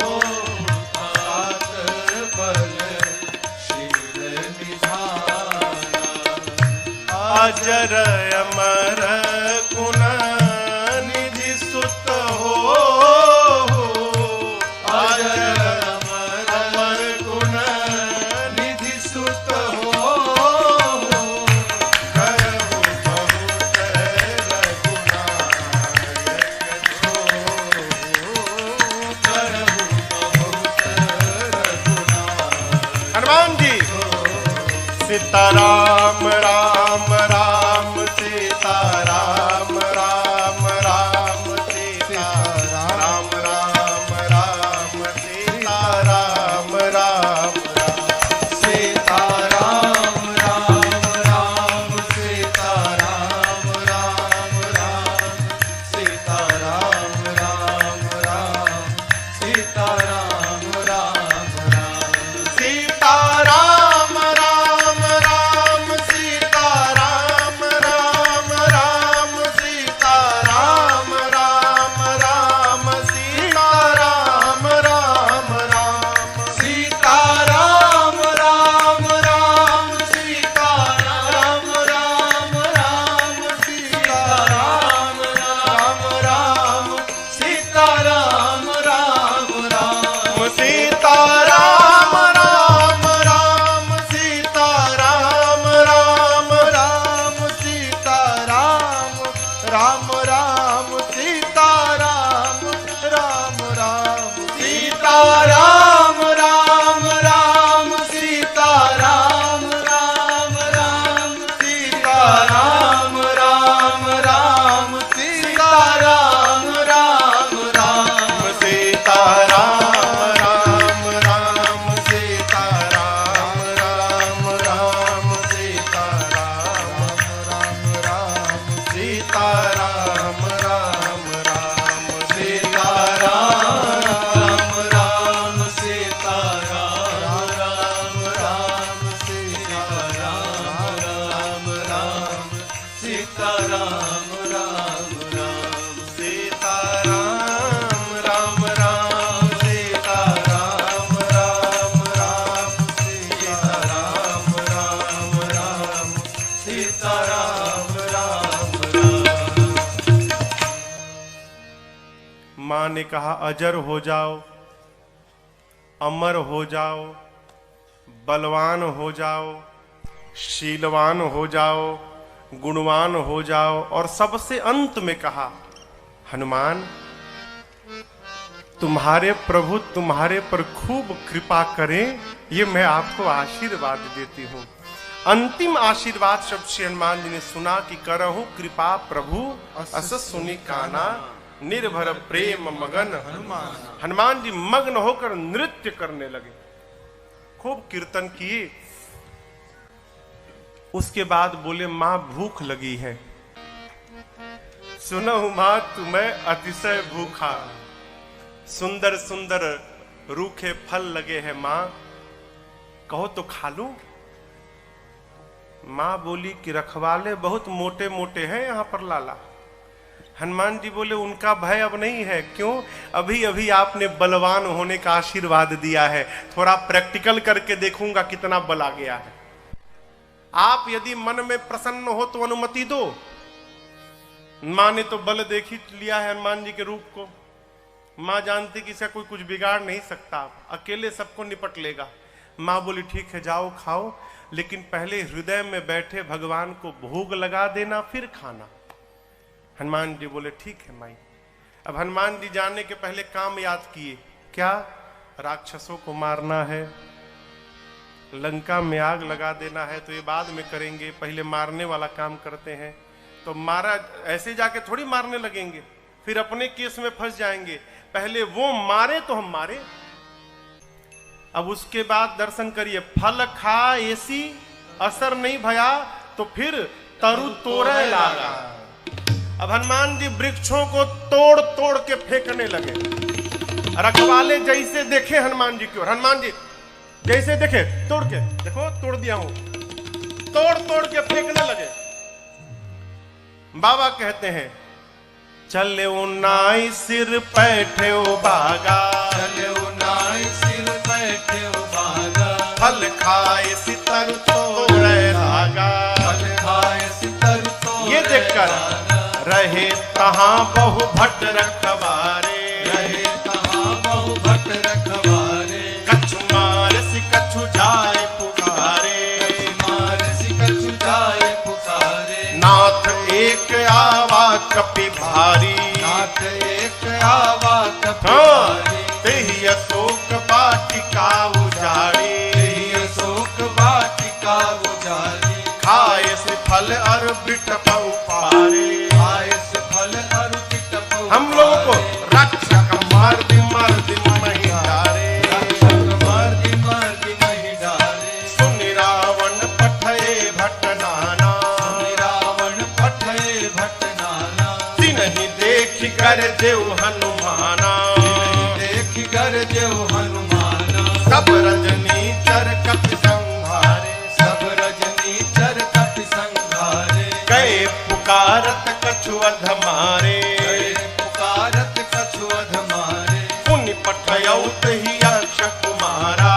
हो तात बल शील निधाना, अजर अमर गुण निधि सुत हो, अजर अमर गुण निधि सुत हो, करहु बहुत रघुनायक छो, करहु बहुत रघुनायक। हनुमान जी सीताराम राम राम सीताराम राम राम सीताराम राम राम सीताराम राम सीताराम राम राम सीताराम राम राम सीताराम राम राम सीताराम राम राम सीताराम राम राम सीताराम ने कहा अजर हो जाओ, अमर हो जाओ, बलवान हो जाओ, शीलवान हो जाओ, गुणवान हो जाओ, और सबसे अंत में कहा हनुमान तुम्हारे प्रभु तुम्हारे पर खूब कृपा करें, ये मैं आपको आशीर्वाद देती हूं। अंतिम आशीर्वाद शब्द श्री हनुमान जी ने सुना कि करहूं कृपा प्रभु अस सुनि काना, निर्भर प्रेम मगन हनुमान। हनुमान जी मग्न होकर नृत्य करने लगे, खूब कीर्तन किए। उसके बाद बोले मां भूख लगी है। सुनहु मां तुम्हें अतिशय भूखा, सुंदर सुंदर रूखे फल लगे हैं मां, कहो तो खा लूं। मां बोली कि रखवाले बहुत मोटे मोटे हैं यहां पर लाला। हनुमान जी बोले उनका भय अब नहीं है। क्यों? अभी अभी आपने बलवान होने का आशीर्वाद दिया है, थोड़ा प्रैक्टिकल करके देखूंगा कितना बल आ गया है। आप यदि मन में प्रसन्न हो तो अनुमति दो। मां ने तो बल देख ही लिया है हनुमान जी के रूप को। मां जानती कि इसका कोई कुछ बिगाड़ नहीं सकता, अकेले सबको निपट लेगा। मां बोली ठीक है जाओ खाओ, लेकिन पहले हृदय में बैठे भगवान को भोग लगा देना फिर खाना। हनुमान जी बोले ठीक है माई। अब हनुमान जी जाने के पहले काम याद किए। क्या? राक्षसों को मारना है, लंका में आग लगा देना है, तो ये बाद में करेंगे, पहले मारने वाला काम करते हैं। तो मारा ऐसे जाके थोड़ी मारने लगेंगे, फिर अपने केस में फंस जाएंगे। पहले वो मारे तो हम मारे। अब उसके बाद दर्शन करिए, फल खा ऐसी असर नहीं भया तो फिर तरु तोड़े लागा। अब हनुमान जी वृक्षों को तोड़ तोड़ के फेंकने लगे। रखवाले जैसे देखे हनुमान जी की ओर, हनुमान जी जैसे देखे तोड़ के, देखो तोड़ दिया हूं, तोड़ तोड़ के फेंकने लगे। बाबा कहते हैं चले उन्नाई सिर पैठे बागा, चले उन्नाई सिर पैठे बागा, फल खाए सितर तोड़े लागा, फल खाए सितर तोड़े। ये देखकर रहे तहां बहु भट्ट रखवारे, रहे तहां बहु भट्ट रखवारे, कछु मार सि कछु जाए पुकारे, मार सि कछु जाए पुकारे। नाथ एक आवा कपि भारी, नाथ एक आवा कपि हाँ, भारी, तेहि अशोक वाटिका उजाड़ी, तेहि अशोक वाटिका उजाड़ी। खाए से फल और बिटप उपारे, खाए से फल और बिटप उपारे। हम लोगों को रक्षक मार दी मही डारे, रक्षक मार दी मही डारे। सुनि रावण पठये भट्ट नाना, सुनि रावण पठये भट्ट नाना। तिन्हि देखि गरजेउ हनुमाना, देखि गरजेउ हनुमाना। सब रजनी चर कपि संहारे, सब रजनी चर कपि संहारे। गए पुकारत कछु अधमारे, गए पुकारत कछु अधमारे। पुनि पठयौ तहि अक्ष कुमारा,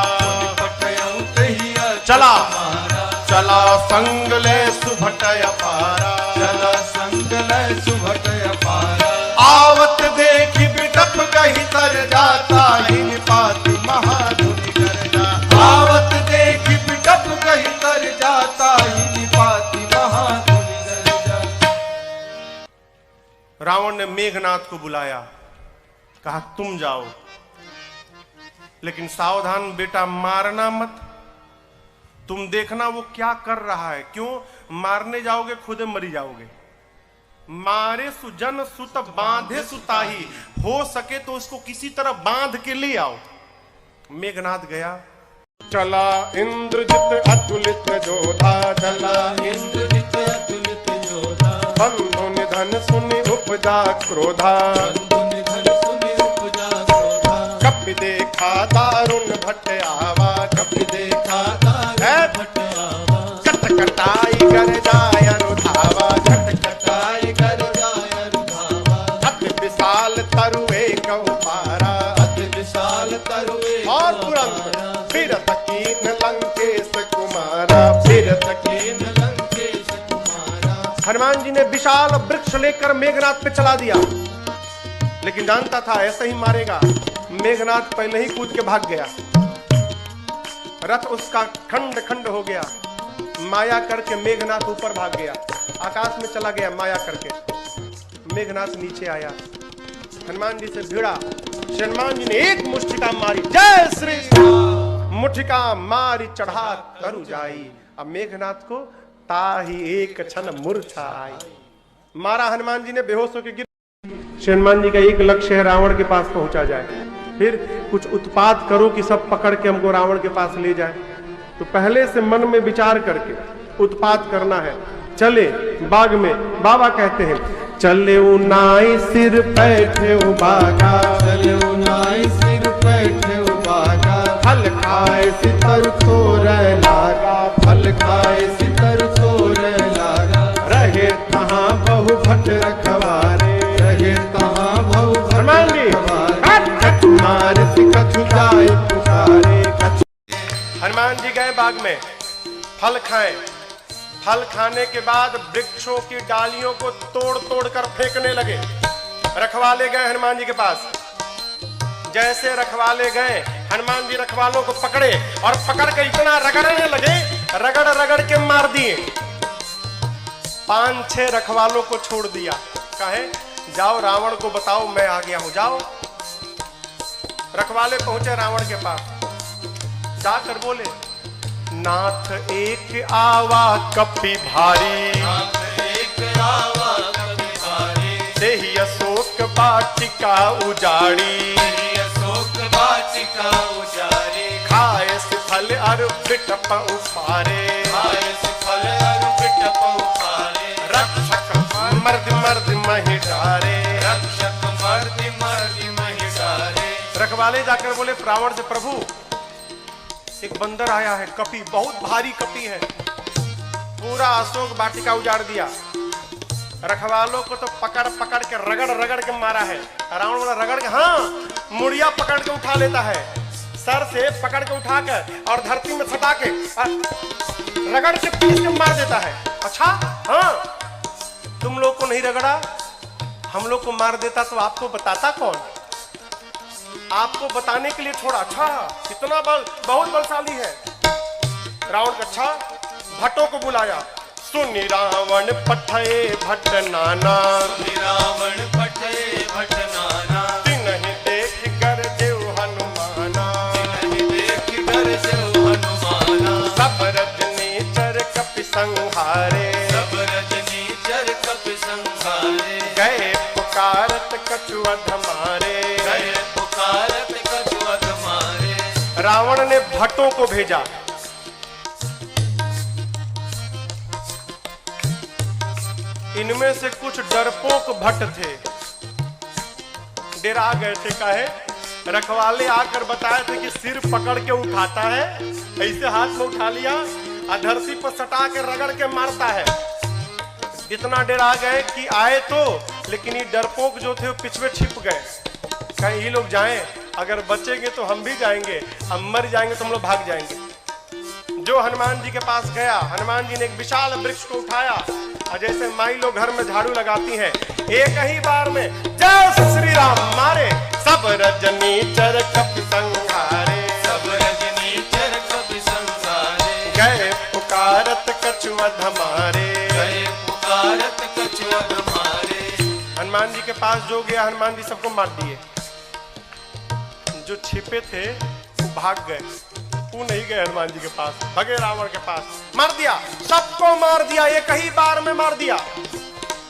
पठयौ तहि अक्ष चला कुमारा। चला संग ले सुभटय पारा, चला संग लय सुभटय पारा। आवत देखि बिटप कहि तर जाता, ही निपाति महाधुनि कर जा। आवत देखि बिटप कहि तर जाता, ही निपाति महाधुनि कर जा। रावण ने मेघनाथ को बुलाया, कहा तुम जाओ, लेकिन सावधान बेटा, मारना मत। तुम देखना वो क्या कर रहा है। क्यों? मारने जाओगे खुद मरी जाओगे। मारे सुजन सुत बांधे सुताही, हो सके तो उसको किसी तरह बांध के ले आओ। मेघनाथ गया, चला इंद्रजित अतुलित जोधा, चला इंद्रजित अतुलित योधा। बंधु निधन सुनि उपजा क्रोधा, बंधु निधन सुनि उपजा क्रोधा। कपि देखा दारुण भट्ट आवा, कपि देखा दारुण भट्ट आवा। कटकटाई कर जाय अनुधावा, कटकटाई कर जाय अनुधावा। अति विशाल तरुए कहु पारा, अति विशाल तरुए और तुरंत फिर तकीन लंकेश कुमारा, फिर तकीन लंकेश कुमारा। हनुमान जी ने विशाल वृक्ष लेकर मेघनाथ पे चला दिया। लेकिन जानता था ऐसे ही मारेगा। मेघनाथ पहले ही कूद के भाग गया, रथ उसका खंड खंड हो गया। माया करके मेघनाथ ऊपर भाग गया, आकाश में चला गया माया करके। मेघनाथ नीचे आया, हनुमान जी से भिड़ा। हनुमान जी ने एक मुष्टिका मारी, जय श्री राम। मुष्टिका मारी चढ़ा तरु जाई। अब मेघनाथ को ताही एक क्षण मूर्छा आई। मारा हनुमान जी ने, बेहोश होकर गिर। हनुमान जी का एक लक्ष्य है रावण के पास पहुंचा जाए, फिर कुछ उत्पात करो कि सब पकड़ के हमको रावण के पास ले जाए। तो पहले से मन में विचार करके उत्पात करना है। चले बाग में, बाबा कहते हैं चले नाई सिर बैठे बागा, चले नाई सिर बैठे बागा, फल खाए सितर तोर लागा, फल खाए सितर तोर लागा। रहे कहाँ बहु भट रखवारे, रहे कहाँ बहु हनुमान जी मार कछु जाए पुकारे। हनुमान जी गए बाग में, फल खाए। फल खाने के बाद वृक्षों की डालियों को तोड़ तोड़ कर फेंकने लगे। रखवाले गए हनुमान जी के पास। जैसे रखवाले गए, हनुमान जी रखवालों को पकड़े और पकड़ कर इतना रगड़ने लगे, रगड़ रगड़ के मार दिए। 5-6 रखवालों को छोड़ दिया, कहे जाओ रावण को बताओ मैं आ गया हूं, जाओ। रखवाले पहुंचे रावण के पास, जाकर बोले नाथ एक आवा कपि भारी, नाथ एक आवा कपि भारी, देहि अशोक वाटिका उजाड़ी, देहि अशोक वाटिका उजाड़ी। खाए फल अरु बिटप उफारे, खाए फल अरु बिटप उफारे। रक्षक मर्द मर्द महि डारे, रक्षक मर्द मर्द महि डारे। रखवाले जाकर बोले रावण से प्रभु एक बंदर आया है, कपि, बहुत भारी कपि है, पूरा अशोक वाटिका उजाड़ दिया। रखवालों को तो पकड़ पकड़ के रगड़ रगड़ के मारा है। रावण बोला रगड़ के, हाँ, मुड़िया पकड़ के उठा लेता है, सर से पकड़ के उठा कर और धरती में सटा के रगड़ के पीस के मार देता है। अच्छा, हाँ, तुम लोग को नहीं रगड़ा, हम लोग को मार देता तो आपको बताता कौन? आपको बताने के लिए छोड़ा। अच्छा, कितना बल, बहुत बलशाली है। रावण का, अच्छा, भट्टों को बुलाया। सुनि रावण पठे भट्ट नाना, सुनि रावण पठे भट्ट नाना, तिनहि देख कर देव हनुमाना, तिनहि देख कर देव हनुमाना। सब रजनीचर कपि संहारे, सब रजनीचर कपि संहारे। गए पुकारत कछु अधमारे, गए पुकारत कछु अधमारे। रावण ने भट्टों को भेजा। इनमें से कुछ डरपोक भट्ट थे, डरा गए थे। काहे? रखवाले आकर बताए थे कि सिर पकड़ के उठाता है, ऐसे हाथ में उठा लिया, धरती पर सटा के रगड़ के मारता है। इतना डरा गए कि आए तो, लेकिन ये डरपोक जो थे वो पिछवे छिप गए। कहीं ये लोग जाएं, अगर बचेंगे तो हम भी जाएंगे, हम मर जाएंगे तो हम लोग भाग जाएंगे। जो हनुमान जी के पास गया, हनुमान जी ने एक विशाल वृक्ष को उठाया और जैसे माई लोग घर में झाड़ू लगाती हैं, एक ही बार में जय श्री राम मारे। सब रजनीचर कपि संहारे, सब रजनीचर कपि संहारे। गए पुकारत कछु अधमारे, गए पुकारत कछु अधमारे। हनुमान जी के पास जो गया, हनुमान जी सबको मार दिए। जो छिपे थे वो भाग गए, वो नहीं गए हनुमान जी के पास, भगे रावण के पास, मार दिया, सबको मार दिया, एक ही बार में मार दिया।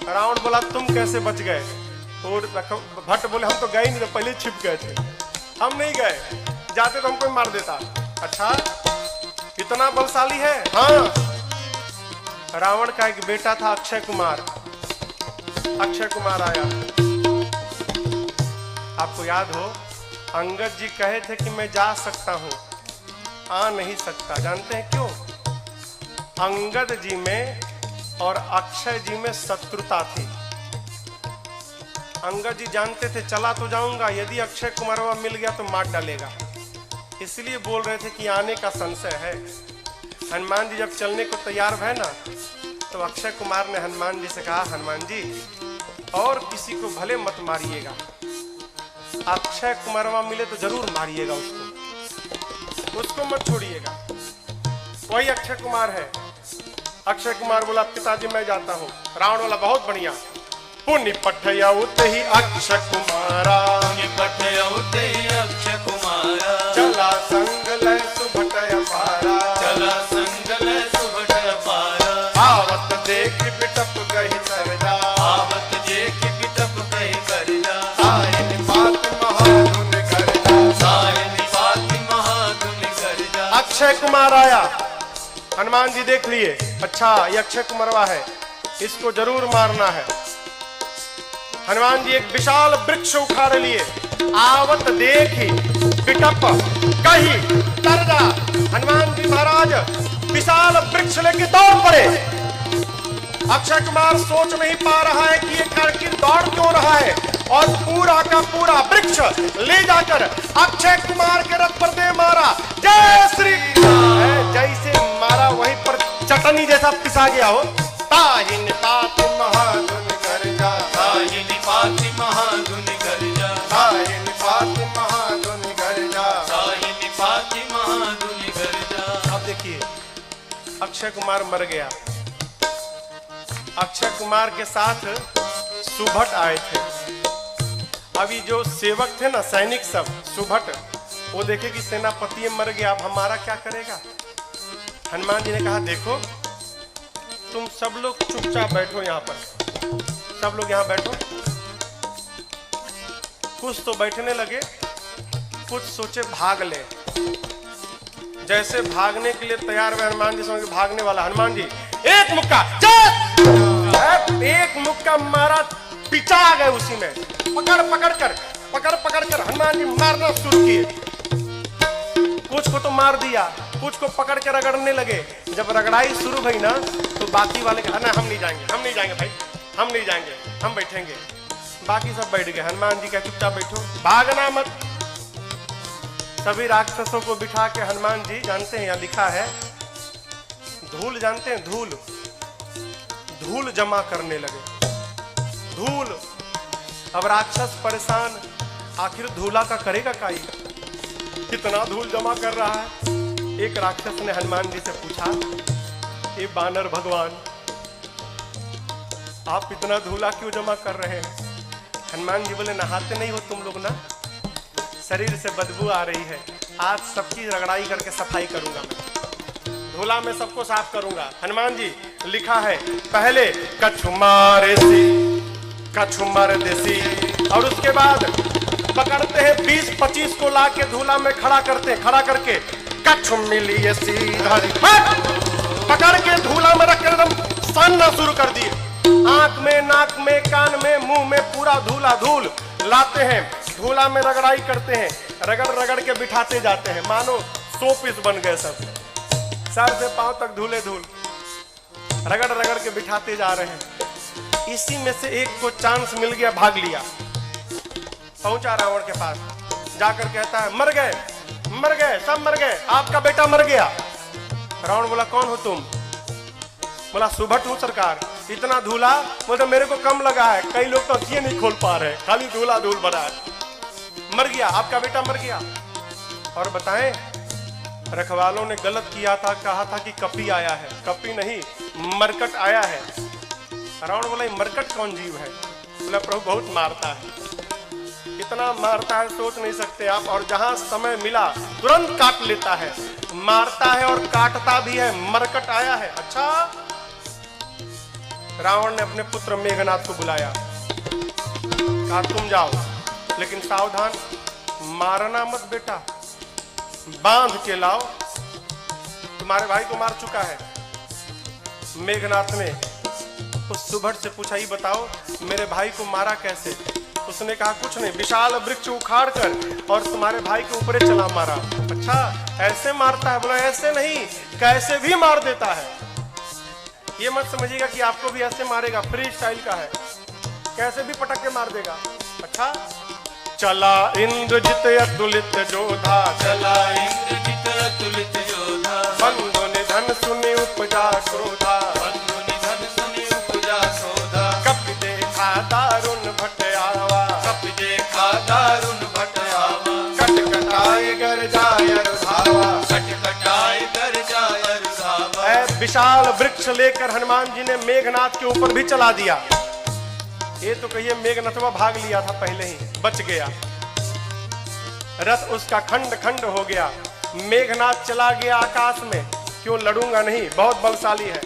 रावण बोला तुम कैसे बच गए? और भट्ट बोले हम तो गए नहीं, तो पहले छिप गए थे, हम नहीं गए, जाते तो हमको मार देता। अच्छा, कितना बलशाली है। हाँ, रावण का एक बेटा था अक्षय कुमार। अक्षय कुमार आया, आपको याद हो अंगद जी कहे थे कि मैं जा सकता हूं, आ नहीं सकता। जानते हैं क्यों? अंगद जी में और अक्षय जी में शत्रुता थी। अंगद जी जानते थे चला तो जाऊंगा, यदि अक्षय कुमार मिल गया तो मार डालेगा, इसलिए बोल रहे थे कि आने का संशय है। हनुमान जी जब चलने को तैयार भय ना, तो अक्षय कुमार ने हनुमान जी से कहा, हनुमान जी और किसी को भले मत मारिएगा, अक्षय कुमारवा मिले तो जरूर मारिएगा उसको मत छोड़िएगा। वही अक्षय कुमार है। अक्षय कुमार बोला पिताजी मैं जाता हूँ। रावण बोला बहुत बढ़िया। पुण्य पठयउत ही अक्षय कुमारा, पुण्य पठयउत ही अक्षय कुमारा, चला संग लय सुभट अपारा, चला संग लय सुभट अपारा। आवत देख बिटप गहि सरजा, आवत देख बिटप गहि सरजा। साहिन बात महाधुन गर्जा, साहिन बात महाधुन गर्जा। अक्षय कुमार आया। हनुमान जी देख लिए, अच्छा ये अक्षय कुमारवा है, इसको जरूर मारना है। हनुमान जी एक विशाल वृक्ष उखाड़ लिए। आवत देखी बिटप कही तरजा। हनुमान जी महाराज विशाल वृक्ष लेके दौड़ पड़े। अक्षय कुमार सोच नहीं पा रहा है कि ये आखिर दौड़ क्यों रहा है, और पूरा का पूरा वृक्ष ले जाकर अक्षय कुमार के रथ पर दे मारा। जय श्री राम। जैसे मारा वहीं पर चटनी जैसा पिसा गया हो। ताहिन पात महाधुन गर्जा, ताहिन पात महाधुन गर्जा, ताहिन पात महाधुन गर्जा, ताहिन पात महाधुन गर्जा। अब देखिए अक्षय कुमार मर गया। अक्षय कुमार के साथ सुभट आए थे। अभी जो सेवक थे ना, सैनिक सब सुभट, वो देखे कि सेनापति मर गया, अब हमारा क्या करेगा। हनुमान जी ने कहा देखो तुम सब लोग चुपचाप बैठो यहाँ पर, सब लोग यहाँ बैठो। कुछ तो बैठने लगे, कुछ सोचे भाग ले। जैसे भागने के लिए तैयार हुए हनुमान जी, समझ भागने वाला हनुमान जी एक मुक्का एक मुक्का मारा, पिचा आ गए उसी में। पकड़ कर हनुमान जी मारना शुरू किए। कुछ को तो मार दिया, कुछ को पकड़ के रगड़ने लगे। जब रगड़ाई शुरू हुई ना तो बाकी वाले कहा ना हम नहीं जाएंगे भाई, हम नहीं जाएंगे, हम बैठेंगे। बाकी सब बैठ गए। हनुमान जी कहा चुपचाप बैठो, भागना मत। सभी राक्षसों को बिठा के हनुमान जी, जानते हैं यहाँ लिखा है धूल, जानते हैं धूल, धूल जमा करने लगे। धूल। अब राक्षस परेशान, आखिर धूला का करेगा काई, कितना धूल जमा कर रहा है। एक राक्षस ने हनुमान जी से पूछा, ये बानर भगवान आप इतना धूला क्यों जमा कर रहे हैं। हनुमान जी बोले नहाते नहीं हो तुम लोग ना, शरीर से बदबू आ रही है, आज सबकी रगड़ाई करके सफाई करूंगा मैं, धूला में सबको साफ करूंगा। हनुमान जी लिखा है पहले कछु मार देसी, और उसके बाद पकड़ते हैं 20-25 को लाके धूला में खड़ा करके कछु मिली सीधा पकड़ के धूला में रख एकदम सानना शुरू कर दिए। आंख में, नाक में, कान में, मुंह में पूरा धूल लाते हैं, धूला में रगड़ाई करते हैं, रगड़ के बिठाते जाते हैं, मानो 100 पीस बन गए सब। सर से पांव तक धूल, रगड़ के बिठाते जा रहे हैं। इसी में से एक को चांस मिल गया, भाग लिया, पहुंचा रावण के पास, जाकर कहता है मर गए, सब मर गए, आपका बेटा मर गया। रावण बोला कौन हो तुम। बोला सुभट हूं सरकार। इतना धूला, बोले मेरे को कम लगा है, कई लोग तो अखियां नहीं खोल पा रहे, खाली धूल भरा है। मर गया, आपका बेटा मर गया। और बताएं रखवालों ने गलत किया था, कहा था कि कपी आया है, कपी नहीं मरकट आया है। रावण बोला मरकट कौन जीव है। बोला प्रभु बहुत मारता है, इतना मारता है सोच नहीं सकते आप, और जहां समय मिला तुरंत काट लेता है, मारता है और काटता भी है, मरकट आया है। अच्छा। रावण ने अपने पुत्र मेघनाथ को बुलाया, कहा तुम जाओ, लेकिन सावधान, मारना मत बेटा, बांध के लाओ, तुम्हारे भाई को मार चुका है। मेघनाथ ने उस सुभट से पूछा, ही बताओ मेरे भाई को मारा कैसे। उसने कहा कुछ नहीं, विशाल वृक्ष उखाड़ कर और तुम्हारे भाई के ऊपर चला मारा। अच्छा ऐसे मारता है। बोला ऐसे नहीं, कैसे भी मार देता है। ये मत समझिएगा कि आपको भी ऐसे मारेगा, फ्री स्टाइल का है, कैसे भी पटक के मार देगा। अच्छा। चला इंद्रजित अतुलित जोधा, चला इंद्रजित अतुलित जोधा, बंधु निधन सुनि उपजा क्रोधा, बंधु निधन सुनि उपजा क्रोधा, कपि देखा दारुण भट आवा, कपि देखा दारुण विशाल वृक्ष लेकर हनुमान जी ने मेघनाथ के ऊपर भी चला दिया। ये तो कहिए मेघनाथवा भाग लिया था पहले ही, बच गया। रथ उसका खंड खंड हो गया। मेघनाथ चला गया आकाश में। क्यों लड़ूंगा नहीं, बहुत बलशाली है।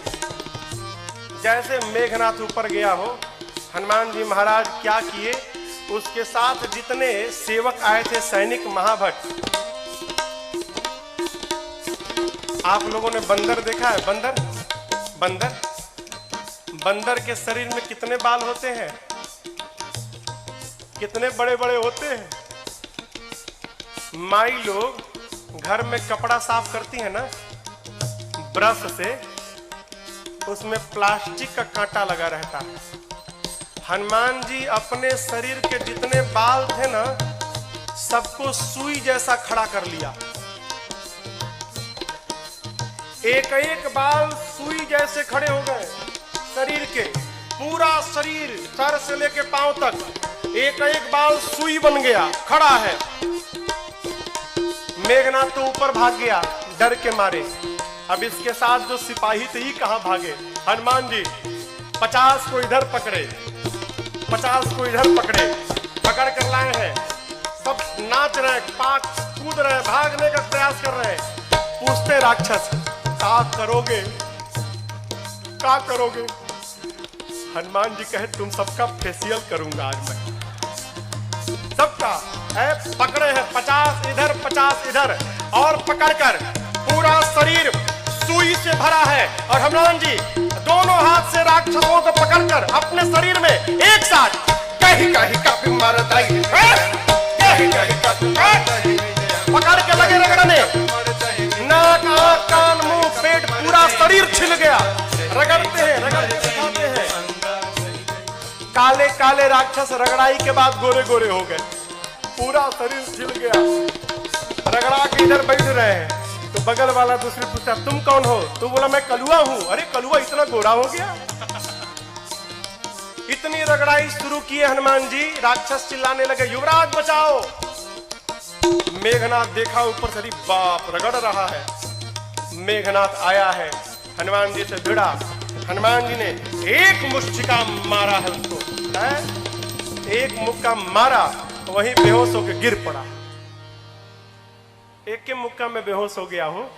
जैसे मेघनाथ ऊपर गया हो, हनुमान जी महाराज क्या किए, उसके साथ जितने सेवक आए थे सैनिक महाभट। आप लोगों ने बंदर देखा है? बंदर बंदर बंदर के शरीर में कितने बाल होते हैं, कितने बड़े बड़े होते हैं। माई लोग घर में कपड़ा साफ करती है ना ब्रश से, उसमें प्लास्टिक का कांटा लगा रहता है। हनुमान जी अपने शरीर के जितने बाल थे ना, सबको सुई जैसा खड़ा कर लिया। एक एक बाल सुई जैसे खड़े हो गए शरीर के। पूरा शरीर सर से लेके पांव तक एक एक बाल सुई बन गया, खड़ा है। मेघनाथ तो ऊपर भाग गया डर के मारे। अब इसके साथ जो सिपाही थे ही कहां भागे। हनुमान जी 50 को इधर पकड़े, 50 को इधर पकड़े, पकड़ कर लाए हैं। सब नाच रहे, पाक कूद रहे, भागने का प्रयास कर रहे हैं। पूछते राक्षस क्या करोगे, क्या करोगे? हनुमान जी कहे तुम सबका फेशियल करूंगा आज मैं, सबका। पकड़े हैं 50 इधर 50 इधर, और पकड़कर पूरा शरीर सुई से भरा है। और हनुमान जी दोनों हाथ से राक्षसों को पकड़कर अपने शरीर में एक साथ कहीं कहीं काफी मारदाई पकड़ के लगे रगड़ने। नाक आंख कान मुंह पेट पूरा शरीर छिल गया। रगड़ते हैं, रगड़ते दिखाते हैं। काले काले राक्षस रगड़ाई के बाद गोरे गोरे हो गए, पूरा शरीर छिल गया। रगड़ा के इधर बैठ रहे हैं तो बगल वाला दूसरे पूछता तुम कौन हो? तो बोला मैं कलुआ हूं। अरे कलुआ इतना गोरा हो गया? इतनी रगड़ाई शुरू किए हनुमान जी, राक्षस चिल्लाने लगे युवराज बचाओ। मेघनाथ देखा ऊपर से, बाप रगड़ रहा है। मेघनाथ आया है, हनुमान जी से भिड़ा। हनुमान जी ने एक मुष्टिका मारा है उसको, एक मुक्का मारा, वहीं बेहोश होकर गिर पड़ा। एक के मुक्का में बेहोश हो गया हो।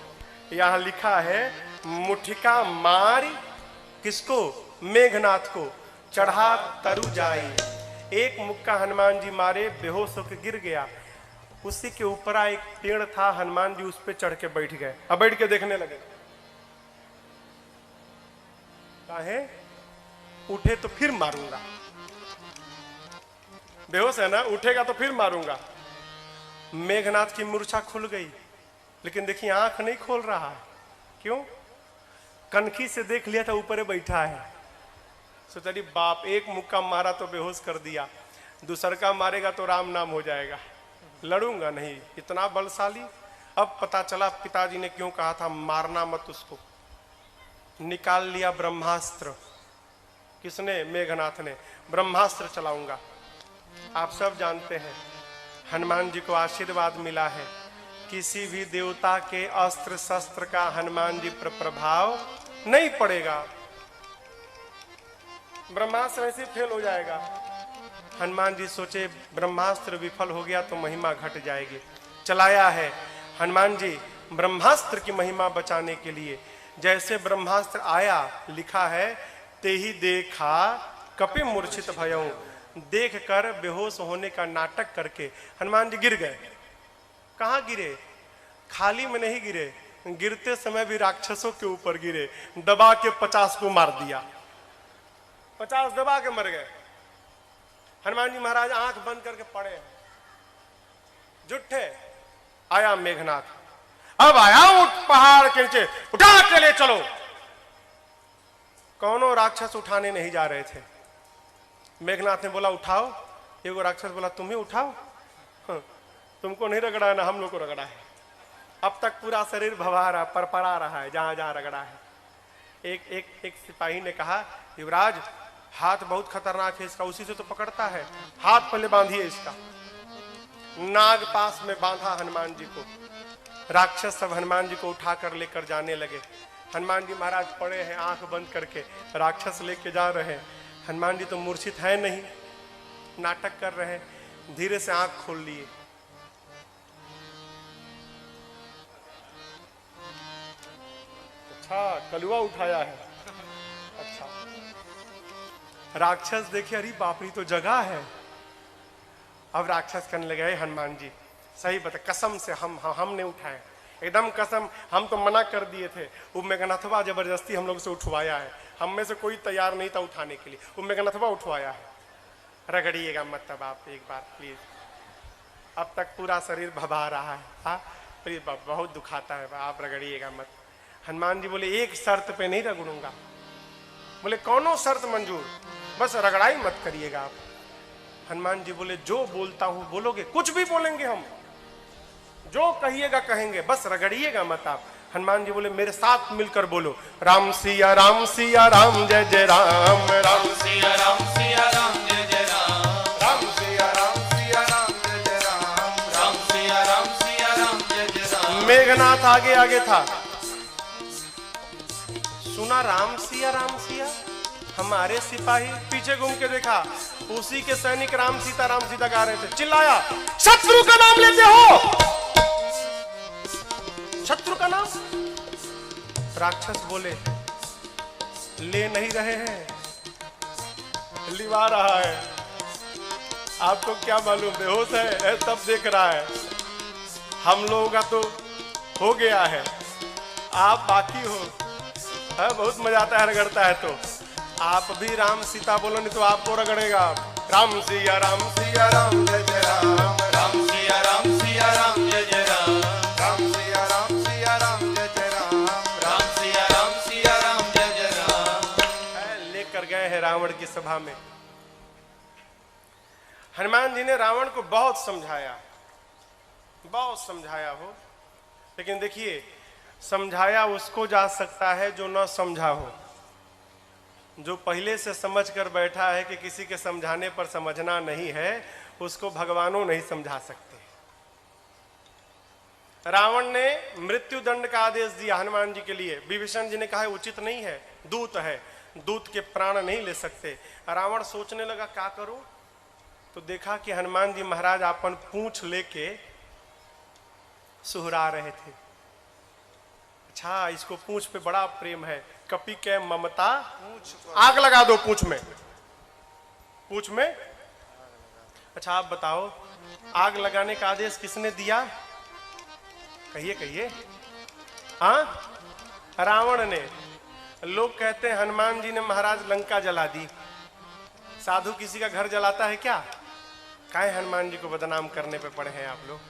यहां लिखा है मुठिका मारी किसको? मेघनाथ को, चढ़ा तरु जाई। एक मुक्का हनुमान जी मारे, बेहोश होकर गिर गया। उसी के ऊपर एक पेड़ था, हनुमान जी उस पे चढ़ के बैठ गए। अब बैठ के देखने लगे। काहे? उठे तो फिर मारूंगा। बेहोश है ना, उठेगा तो फिर मारूंगा। मेघनाथ की मूर्छा खुल गई, लेकिन देखिए आंख नहीं खोल रहा है। क्यों? कनखी से देख लिया था ऊपर बैठा है। सोचा बाप, एक मुक्का मारा तो बेहोश कर दिया, दूसर का मारेगा तो राम नाम हो जाएगा, लड़ूंगा नहीं। इतना बलशाली। अब पता चला पिताजी ने क्यों कहा था मारना मत उसको। निकाल लिया ब्रह्मास्त्र। किसने? मेघनाथ ने। ब्रह्मास्त्र चलाऊंगा। आप सब जानते हैं हनुमान जी को आशीर्वाद मिला है, किसी भी देवता के अस्त्र शस्त्र का हनुमान जी पर प्रभाव नहीं पड़ेगा। ब्रह्मास्त्र ऐसे फेल हो जाएगा। हनुमान जी सोचे ब्रह्मास्त्र विफल हो गया तो महिमा घट जाएगी। चलाया है हनुमान जी ब्रह्मास्त्र की महिमा बचाने के लिए। जैसे ब्रह्मास्त्र आया, लिखा है ते ही देखा कपि मूर्छित भयऊ। देख कर बेहोश होने का नाटक करके हनुमान जी गिर गए। कहाँ गिरे? खाली में नहीं गिरे, गिरते समय भी राक्षसों के ऊपर गिरे। दबा के 50 को मार दिया, 50 दबा के मर गए। हनुमान जी महाराज आंख बंद करके पड़े, जुट्ठे। आया मेघनाथ, अब आया उठ पहाड़ के नीचे, उठा के ले चलो। कौनों राक्षस उठाने नहीं जा रहे थे। मेघनाथ ने बोला उठाओ। एगो राक्षस बोला तुम ही उठाओ। तुमको नहीं रगड़ा है ना, हम लोग को रगड़ा है। अब तक पूरा शरीर भवा रहा, परपरा रहा है जहां जहां रगड़ा है। एक सिपाही ने कहा युवराज हाथ बहुत खतरनाक है इसका, उसी से तो पकड़ता है, हाथ पहले बांधिए इसका। नाग पास में बांधा हनुमान जी को। राक्षस सब हनुमान जी को उठाकर लेकर जाने लगे। हनुमान जी महाराज पड़े हैं आंख बंद करके, राक्षस लेके जा रहे हैं। हनुमान जी तो मूर्छित है नहीं, नाटक कर रहे हैं। धीरे से आंख खोल लिए, अच्छा कलुआ उठाया है। अच्छा, राक्षस देखे, अरे बाप रे तो जगह है। अब राक्षस करने लगे, हनुमान जी सही बता, कसम से हमने उठाए, एकदम कसम, हम तो मना कर दिए थे। वो मेघनाथवा जबरदस्ती हम लोग से उठवाया है, हम में से कोई तैयार नहीं था उठाने के लिए, वो मेघनाथवा उठवाया है। रगड़िएगा मत तब आप एक बार प्लीज, अब तक पूरा शरीर भभा रहा है। हाँ प्लीज, बहुत दुखाता है, आप रगड़िएगा मत। हनुमान जी बोले एक शर्त पे नहीं रगड़ूंगा। बोले कौनो शर्त मंजूर, बस रगड़ाई मत करिएगा आप। हनुमान जी बोले जो बोलता हूं बोलोगे, कुछ भी बोलेंगे हम, जो कहिएगा कहेंगे, बस रगड़िएगा मत आप। हनुमान जी बोले मेरे साथ मिलकर बोलो, राम सिया राम सिया राम जय जय राम, राम सिया राम सिया राम जय जय राम, राम सिया राम सिया राम जय जय राम, राम सिया राम सिया राम जय जय राम। मेघनाथ आगे आगे था, सुना राम सिया हमारे सिपाही, पीछे घूम के देखा उसी के सैनिक राम सीता गा रहे थे। चिल्लाया शत्रु का नाम लेते हो, शत्रु का नाम। राक्षस बोले ले नहीं रहे हैं, लिवा रहा है। आपको क्या मालूम, बेहोश है तब देख रहा है। हम लोगों का तो हो गया है, आप बाकी हो। है बहुत मजा आता है, रगड़ता है तो। आप भी राम सीता बोलो, नहीं तो आपको रगड़ेगा। राम सिया राम जय जय राम, राम सिया राम जय जय राम, राम सिया राम जय जय राम, राम सिया राम जय जय राम। लेकर गए हैं रावण की सभा में। हनुमान जी ने रावण को बहुत समझाया हो, लेकिन देखिए समझाया उसको जा सकता है जो न समझा हो। जो पहले से समझ कर बैठा है कि किसी के समझाने पर समझना नहीं है, उसको भगवानों नहीं समझा सकते। रावण ने मृत्यु दंड का आदेश दिया हनुमान जी के लिए। विभीषण जी ने कहा उचित नहीं है, दूत है, दूत के प्राण नहीं ले सकते। रावण सोचने लगा क्या करूं, तो देखा कि हनुमान जी महाराज अपन पूंछ लेके सुहरा रहे थे। अच्छा, इसको पूंछ पे बड़ा प्रेम है, कपि के ममता, आग लगा दो पूंछ में। अच्छा आप बताओ, आग लगाने का आदेश किसने दिया? कहिए। हाँ, रावण ने। लोग कहते हैं हनुमान जी ने महाराज लंका जला दी। साधु किसी का घर जलाता है क्या? काहे हनुमान जी को बदनाम करने पे पड़े हैं आप लोग।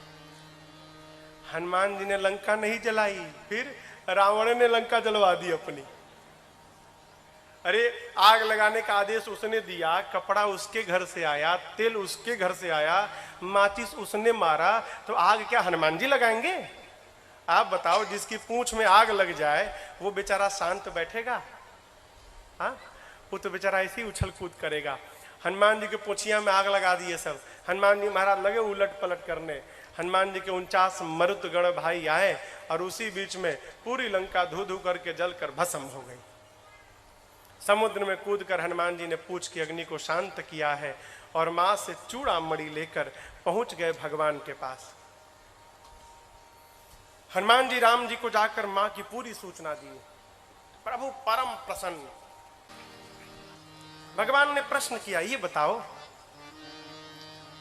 हनुमान जी ने लंका नहीं जलाई, फिर रावण ने लंका जलवा दी अपनी। अरे आग लगाने का आदेश उसने दिया, कपड़ा उसके घर से आया, तेल उसके घर से आया, माचिस उसने मारा, तो आग क्या हनुमान जी लगाएंगे? आप बताओ, जिसकी पूंछ में आग लग जाए वो बेचारा शांत बैठेगा? हाँ, वो तो बेचारा ऐसे ही उछल कूद करेगा। हनुमान जी के पूंछिया में आग लगा दिए सब। हनुमान जी महाराज लगे उलट पलट करने। हनुमान जी के 49 मरुत गण भाई आए और उसी बीच में पूरी लंका धू धू करके जलकर भस्म हो गई। समुद्र में कूदकर हनुमान जी ने पूंछ की अग्नि को शांत किया है और मां से चूड़ा मणि लेकर पहुंच गए भगवान के पास। हनुमान जी राम जी को जाकर मां की पूरी सूचना दी। प्रभु परम प्रसन्न। भगवान ने प्रश्न किया, ये बताओ,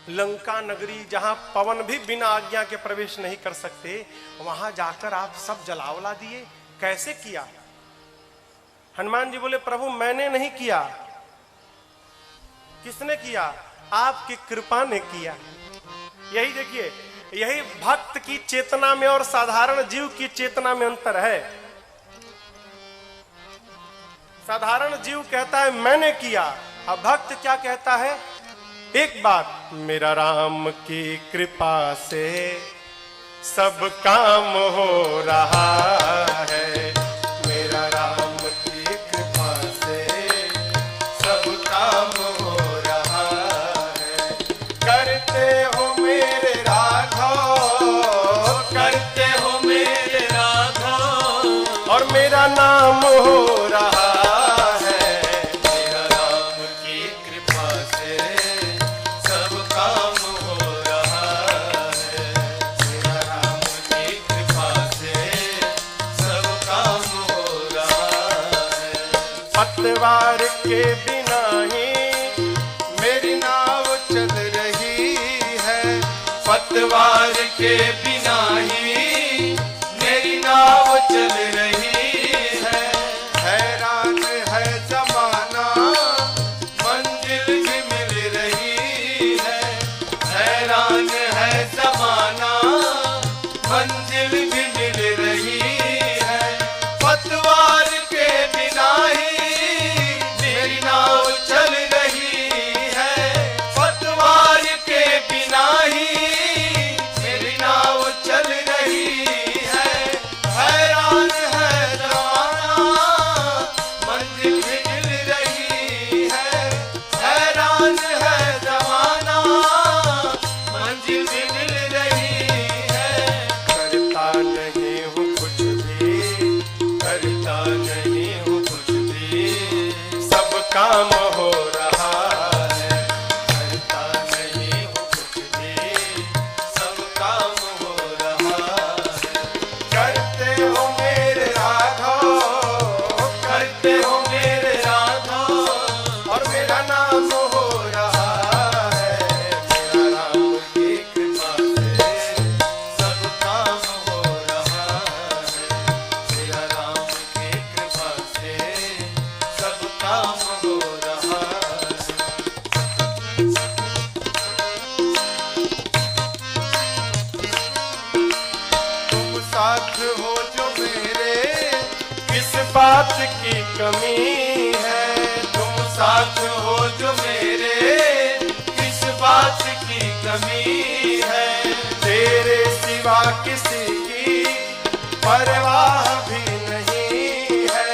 लंका नगरी जहां पवन भी बिना आज्ञा के प्रवेश नहीं कर सकते, वहां जाकर आप सब जलावला दिए, कैसे किया? हनुमान जी बोले, प्रभु मैंने नहीं किया। किसने किया? आपकी कृपा ने किया। यही देखिए, यही भक्त की चेतना में और साधारण जीव की चेतना में अंतर है। साधारण जीव कहता है मैंने किया, अब भक्त क्या कहता है? एक बात, मेरा राम की कृपा से सब काम हो रहा है, मेरा राम की कृपा से सब काम हो रहा है। करते हो मेरे राघव, करते हो मेरे राघव, और मेरा नाम हो रहा है। मेरा राम की कृपा से सब काम हो रहा है। मेरा राम की कृपा से सब काम हो रहा है। पतवार के बिना ही मेरी नाव चल रही है। पतवार के बिना ही मेरी नाव चल रही है। हैरान है जमाना मंजिल भी मिल रही है। हैरान है जमाना मंजिल भी मिल रही है। पतवार के बिना ही मेरी नाव चल रही है। पतवार के बिना ही मेरी नाव चल रही है। हैरान है जमाना मंजिल भी मिल रही है। हैरान है जमाना मंजिल भी मिल रही है। करता नहीं हूँ कुछ भी, करता नहीं हूँ कुछ भी, सब काम हो रहा है। करता नहीं हूँ कुछ भी, सब काम हो रहा है। करते हो मेरे राघव, करते हो मेरे राघव, और मेरा नाम हो रहा है। मेरा राम की कृपा से सब काम हो रहा है। मेरा राम की कृपा से सब काम हो रहा है। तुम साथ हो जो मेरे, किस बात की कमी है। तुम साथ हो जो मेरे, किस बात की कमी है। तेरे सिवा किसी की परवाह भी नहीं है।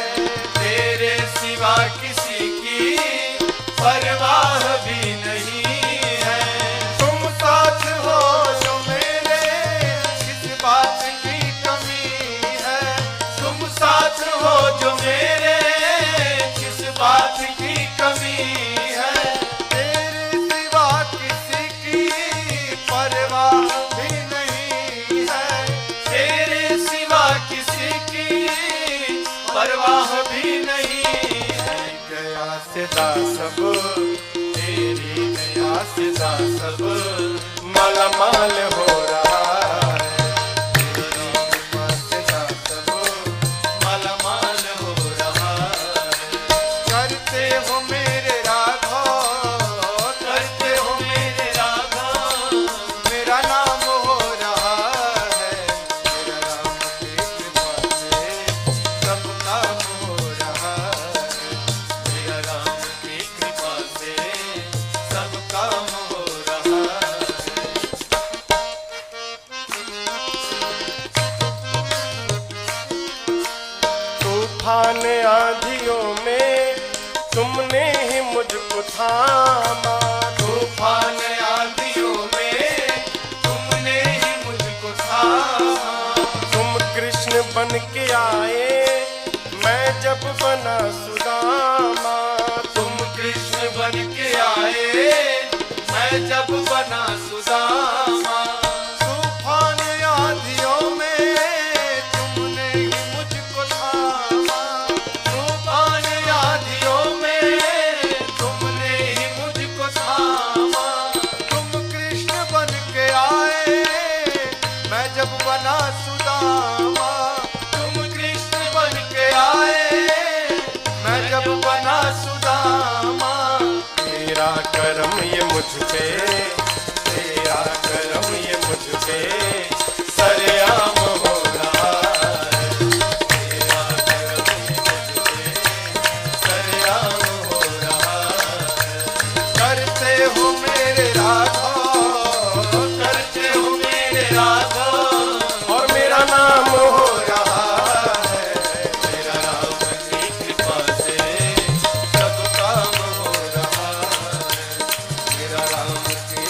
तेरे सिवा किसी की परवाह भी नहीं है। तुम साथ हो जो मेरे, किस बात की कमी है। तुम साथ हो जो मेरे, किस बात की कमी है। तेरे सिवा किसी की परवाह भी नहीं है। तेरे सिवा किसी की परवाह भी नहीं है। गया सिदा सब, तेरी दया से सब मालामाल हो रहा है। सब मालामाल हो रहा है। करते हो मेरे राघव, करते हो मेरे राघव, मेरा नाम हो रहा है। मेरा राम की कृपा से सब काम हो रहा है। मेरा राम की कृपा से सब काम हो रहा है। तूफान आंधियों में तुमने ही मुझको थामा। तूफान आंधियों में तुमने ही मुझको थामा। तुम कृष्ण बन के आए, मैं जब बना सुदामा। तुम कृष्ण बन के आए, मैं जब बना सुदामा। तूफान आंधियों में तुमने ही मुझको थामा। तूफान आंधियों में तुमने ही मुझको थामा। तुम कृष्ण बन के आए, मैं जब बना सुदामा। तुम कृष्ण बन के आए, मैं जब बना सुदामा। तेरा करम ये मुझ पे, तेरा करम ये मुझ पे सरेआम हो रहा है। तेरा करम मुझ पे सरेआम हो रहा है। करते हो मेरे राघव, करते हो मेरे राघव, और मेरा नाम हो रहा है। मेरा राम की कृपा से सब काम हो रहा है। मेरा राम की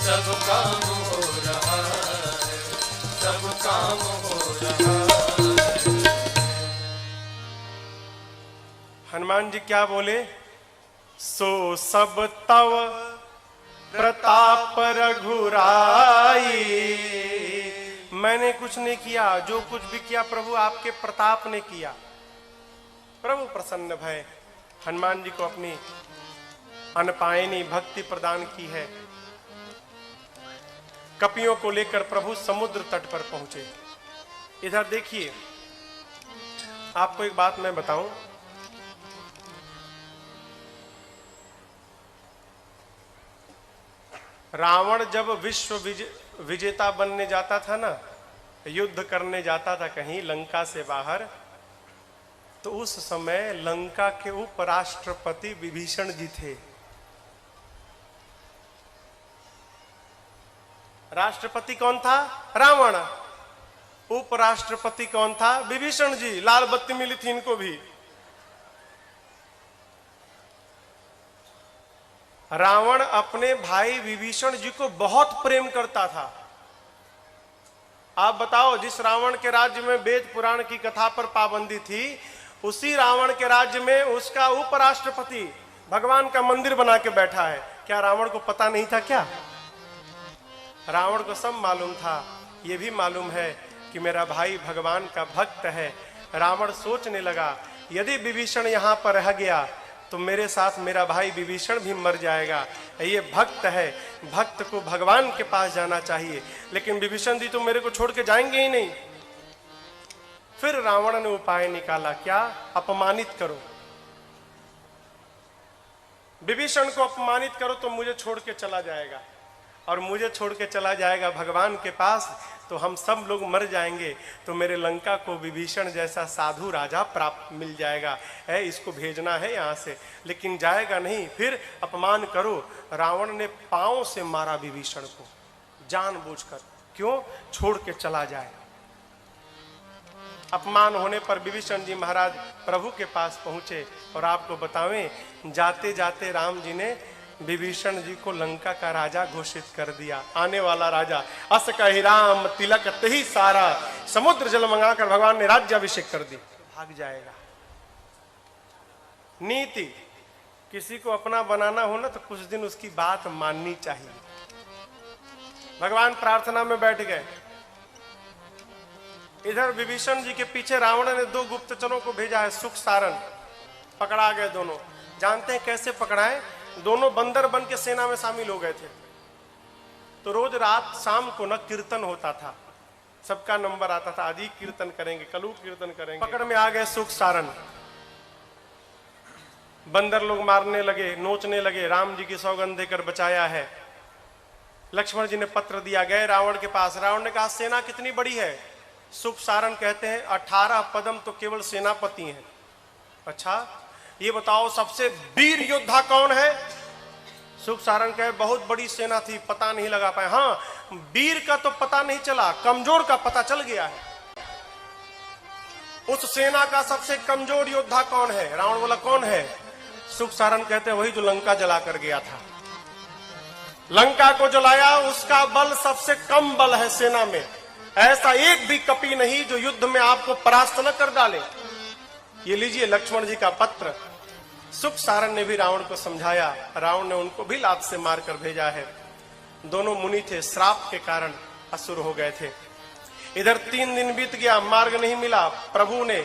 सब काम हो रहा है, सब काम हो रहा है। हनुमान जी क्या बोले? सो सब तव प्रताप रघुराई। मैंने कुछ नहीं किया, जो कुछ भी किया प्रभु आपके प्रताप ने किया। प्रभु प्रसन्न भय हनुमान जी को अपनी अनपायनी भक्ति प्रदान की है। कपियों को लेकर प्रभु समुद्र तट पर पहुंचे। इधर देखिए, आपको एक बात मैं बताऊं, रावण जब विश्व विजेता बनने जाता था ना, युद्ध करने जाता था कहीं लंका से बाहर, तो उस समय लंका के उपराष्ट्रपति विभीषण जी थे। राष्ट्रपति कौन था? रावण। उपराष्ट्रपति कौन था? विभीषण जी। लाल बत्ती मिली थी इनको भी। रावण अपने भाई विभीषण जी को बहुत प्रेम करता था। आप बताओ, जिस रावण के राज्य में वेद पुराण की कथा पर पाबंदी थी, उसी रावण के राज्य में उसका उपराष्ट्रपति भगवान का मंदिर बना के बैठा है। क्या रावण को पता नहीं था क्या? रावण को सब मालूम था। यह भी मालूम है कि मेरा भाई भगवान का भक्त है। रावण सोचने लगा, यदि विभीषण यहां पर रह गया तो मेरे साथ मेरा भाई विभीषण भी मर जाएगा। ये भक्त है, भक्त को भगवान के पास जाना चाहिए। लेकिन विभीषण जी तो मेरे को छोड़ के जाएंगे ही नहीं। फिर रावण ने उपाय निकाला, क्या? अपमानित करो, विभीषण को अपमानित करो तो मुझे छोड़ के चला जाएगा, और मुझे छोड़ के चला जाएगा भगवान के पास तो हम सब लोग मर जाएंगे। तो मेरे लंका को विभीषण जैसा साधु राजा प्राप्त मिल जाएगा। है, इसको भेजना है यहां से, लेकिन जाएगा नहीं। फिर अपमान करो। रावण ने पांव से मारा विभीषण को जानबूझकर। क्यों? छोड़ के चला जाए। अपमान होने पर विभीषण जी महाराज प्रभु के पास पहुंचे। और आपको बतावें, जाते जाते राम जी ने विभीषण जी को लंका का राजा घोषित कर दिया। आने वाला राजा। अस कहि राम तिलक तही सारा, समुद्र जल मंगाकर भगवान ने राज्याभिषेक कर दी। भाग जाएगा। नीति, किसी को अपना बनाना हो ना तो कुछ दिन उसकी बात माननी चाहिए। भगवान प्रार्थना में बैठ गए। इधर विभीषण जी के पीछे रावण ने 2 गुप्तचरों को भेजा है, सुख सारण। पकड़ा गए दोनों। जानते हैं कैसे पकड़ाए? दोनों बंदर बन के सेना में शामिल हो गए थे। तो रोज रात शाम को न कीर्तन होता था, सबका नंबर आता था, आज ही कीर्तन करेंगे, कल कीर्तन करेंगे। पकड़ में आ गए सुख सारण। बंदर लोग मारने लगे, नोचने लगे। राम जी की सौगंध देकर बचाया है। लक्ष्मण जी ने पत्र दिया, गए रावण के पास। रावण ने कहा, सेना कितनी बड़ी है? सुख सारण कहते हैं 18 पदम तो केवल सेनापति हैं। अच्छा, ये बताओ सबसे वीर योद्धा कौन है? सुख सारण कहे, बहुत बड़ी सेना थी, पता नहीं लगा पाए। हाँ, वीर का तो पता नहीं चला, कमजोर का पता चल गया है। उस सेना का सबसे कमजोर योद्धा कौन है? रावण बोला, कौन है? सुख सारण कहते हैं, वही जो लंका जला कर गया था। लंका को जलाया, उसका बल सबसे कम बल है सेना में। ऐसा एक भी कपी नहीं जो युद्ध में आपको परास्त न कर डाले। ये लीजिए लक्ष्मण जी का पत्र। सुख सारण ने भी रावण को समझाया। रावण ने उनको भी लात से मारकर भेजा है। दोनों मुनि थे, श्राप के कारण असुर हो गए थे। इधर 3 दिन बीत गया, मार्ग नहीं मिला। प्रभु ने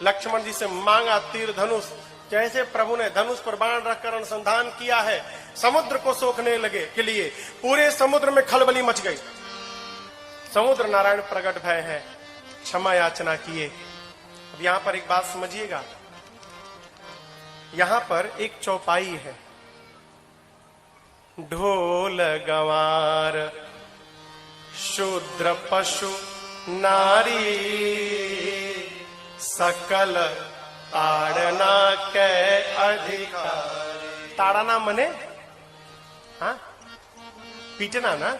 लक्ष्मण जी से मांगा तीर धनुष। जैसे प्रभु ने धनुष पर बाण रखकर अनुसंधान किया है, समुद्र को सोखने लगे के लिए पूरे समुद्र में खलबली मच गई। समुद्र नारायण प्रकट भय है, क्षमा याचना किए। अब यहां पर एक बात समझिएगा, यहां पर एक चौपाई है। ढोल गंवार शूद्र पशु नारी, सकल ताड़ना के अधिकारी। ताड़ना मने हाँ पीटना ना।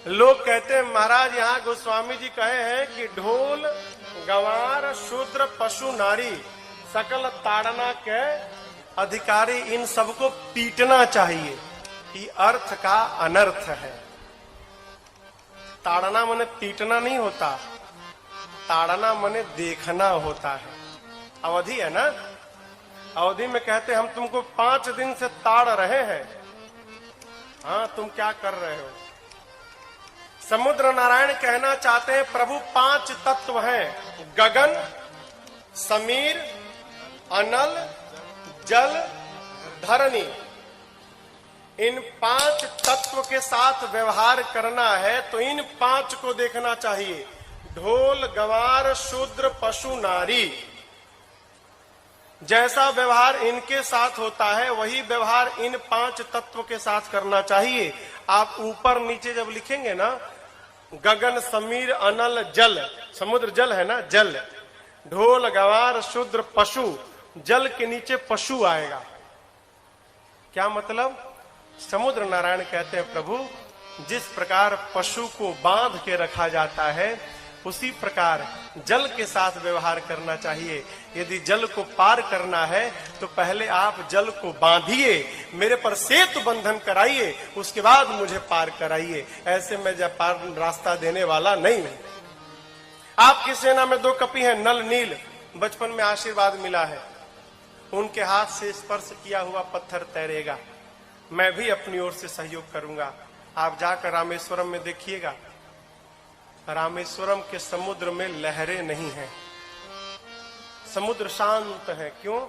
लोग कहते हैं महाराज यहाँ गोस्वामी जी कहे हैं कि ढोल गंवार शूद्र पशु नारी सकल ताड़ना के अधिकारी, इन सबको पीटना चाहिए। कि अर्थ का अनर्थ है। ताड़ना माने तीटना नहीं होता, ताड़ना माने देखना होता है। अवधि है ना, अवधि में कहते हम तुमको 5 दिन से ताड़ रहे हैं, हाँ तुम क्या कर रहे हो। समुद्र नारायण कहना चाहते हैं प्रभु 5 तत्व हैं, गगन, समीर, अनल, जल, धरणी। इन 5 तत्व के साथ व्यवहार करना है तो इन 5 को देखना चाहिए। ढोल, गंवार, शूद्र, पशु, नारी। जैसा व्यवहार इनके साथ होता है वही व्यवहार इन 5 तत्व के साथ करना चाहिए। आप ऊपर नीचे जब लिखेंगे ना, गगन, समीर, अनल, जल, समुद्र जल है ना, जल, ढोल, गंवार, शूद्र, पशु, जल के नीचे पशु आएगा। क्या मतलब? समुद्र नारायण कहते हैं प्रभु जिस प्रकार पशु को बांध के रखा जाता है उसी प्रकार जल के साथ व्यवहार करना चाहिए। यदि जल को पार करना है तो पहले आप जल को बांधिए, मेरे पर सेतु बंधन कराइए, उसके बाद मुझे पार कराइए। ऐसे मैं जब पार रास्ता देने वाला नहीं हूं। आपकी सेना में 2 कपि हैं, नल, नील, बचपन में आशीर्वाद मिला है, उनके हाथ से स्पर्श किया हुआ पत्थर तैरेगा। मैं भी अपनी ओर से सहयोग करूंगा। आप जाकर रामेश्वरम में देखिएगा, रामेश्वरम के समुद्र में लहरें नहीं हैं, समुद्र शांत है। क्यों?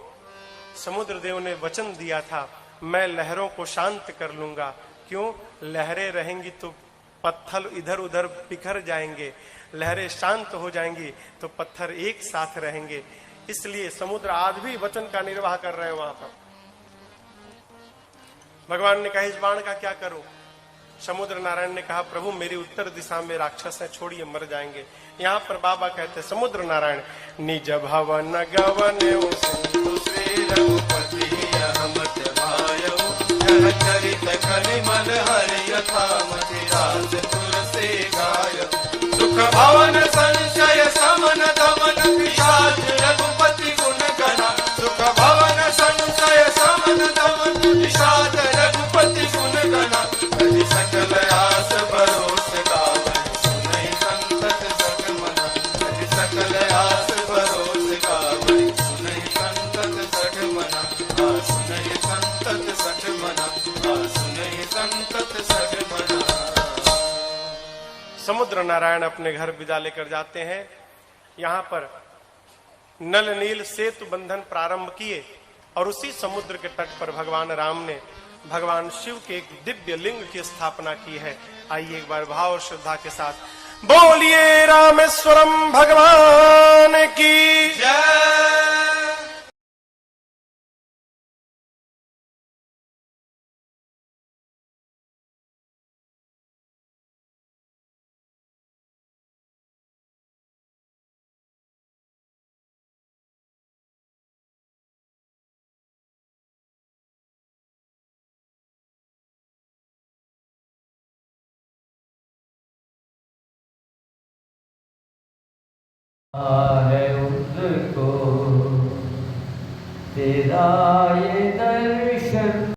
समुद्र देव ने वचन दिया था मैं लहरों को शांत कर लूंगा। क्यों? लहरें रहेंगी तो पत्थर इधर उधर बिखर जाएंगे, लहरें शांत हो जाएंगी तो पत्थर एक साथ रहेंगे। इसलिए समुद्र आज भी वचन का निर्वाह कर रहे हैं वहां पर। भगवान ने कहा इस बाण का क्या करूं? समुद्र नारायण ने कहा प्रभु मेरी उत्तर दिशा में राक्षस है, छोड़िए मर जाएंगे। यहाँ पर बाबा कहते समुद्र नारायण निज भवन गवन सिंधु श्री रघुपति अहमत भायो यह चरित कलिमल हरि यथामति राज तुलसी गाय सुख भवन संशय समन दमन पिशाच रघुपति गुण गणा सुख भवन संशय समन दमन पिशाच रघुपति गुण गणा हरि सकल आस भरोस गावै सुनहि संतत सठ मना हरि सकल आस भरोस गावै सुनहि संतत सठ मना सुनहि संतत सठ मना सुनहि संतत सठ मना। समुद्र नारायण अपने घर विदा लेकर जाते हैं। यहाँ पर नल नील सेतु बंधन प्रारंभ किए और उसी समुद्र के तट पर भगवान राम ने भगवान शिव के एक दिव्य लिंग की स्थापना की है। आइए एक बार भाव और श्रद्धा के साथ बोलिए रामेश्वरम भगवान की जय। है उसको तेरा ये दर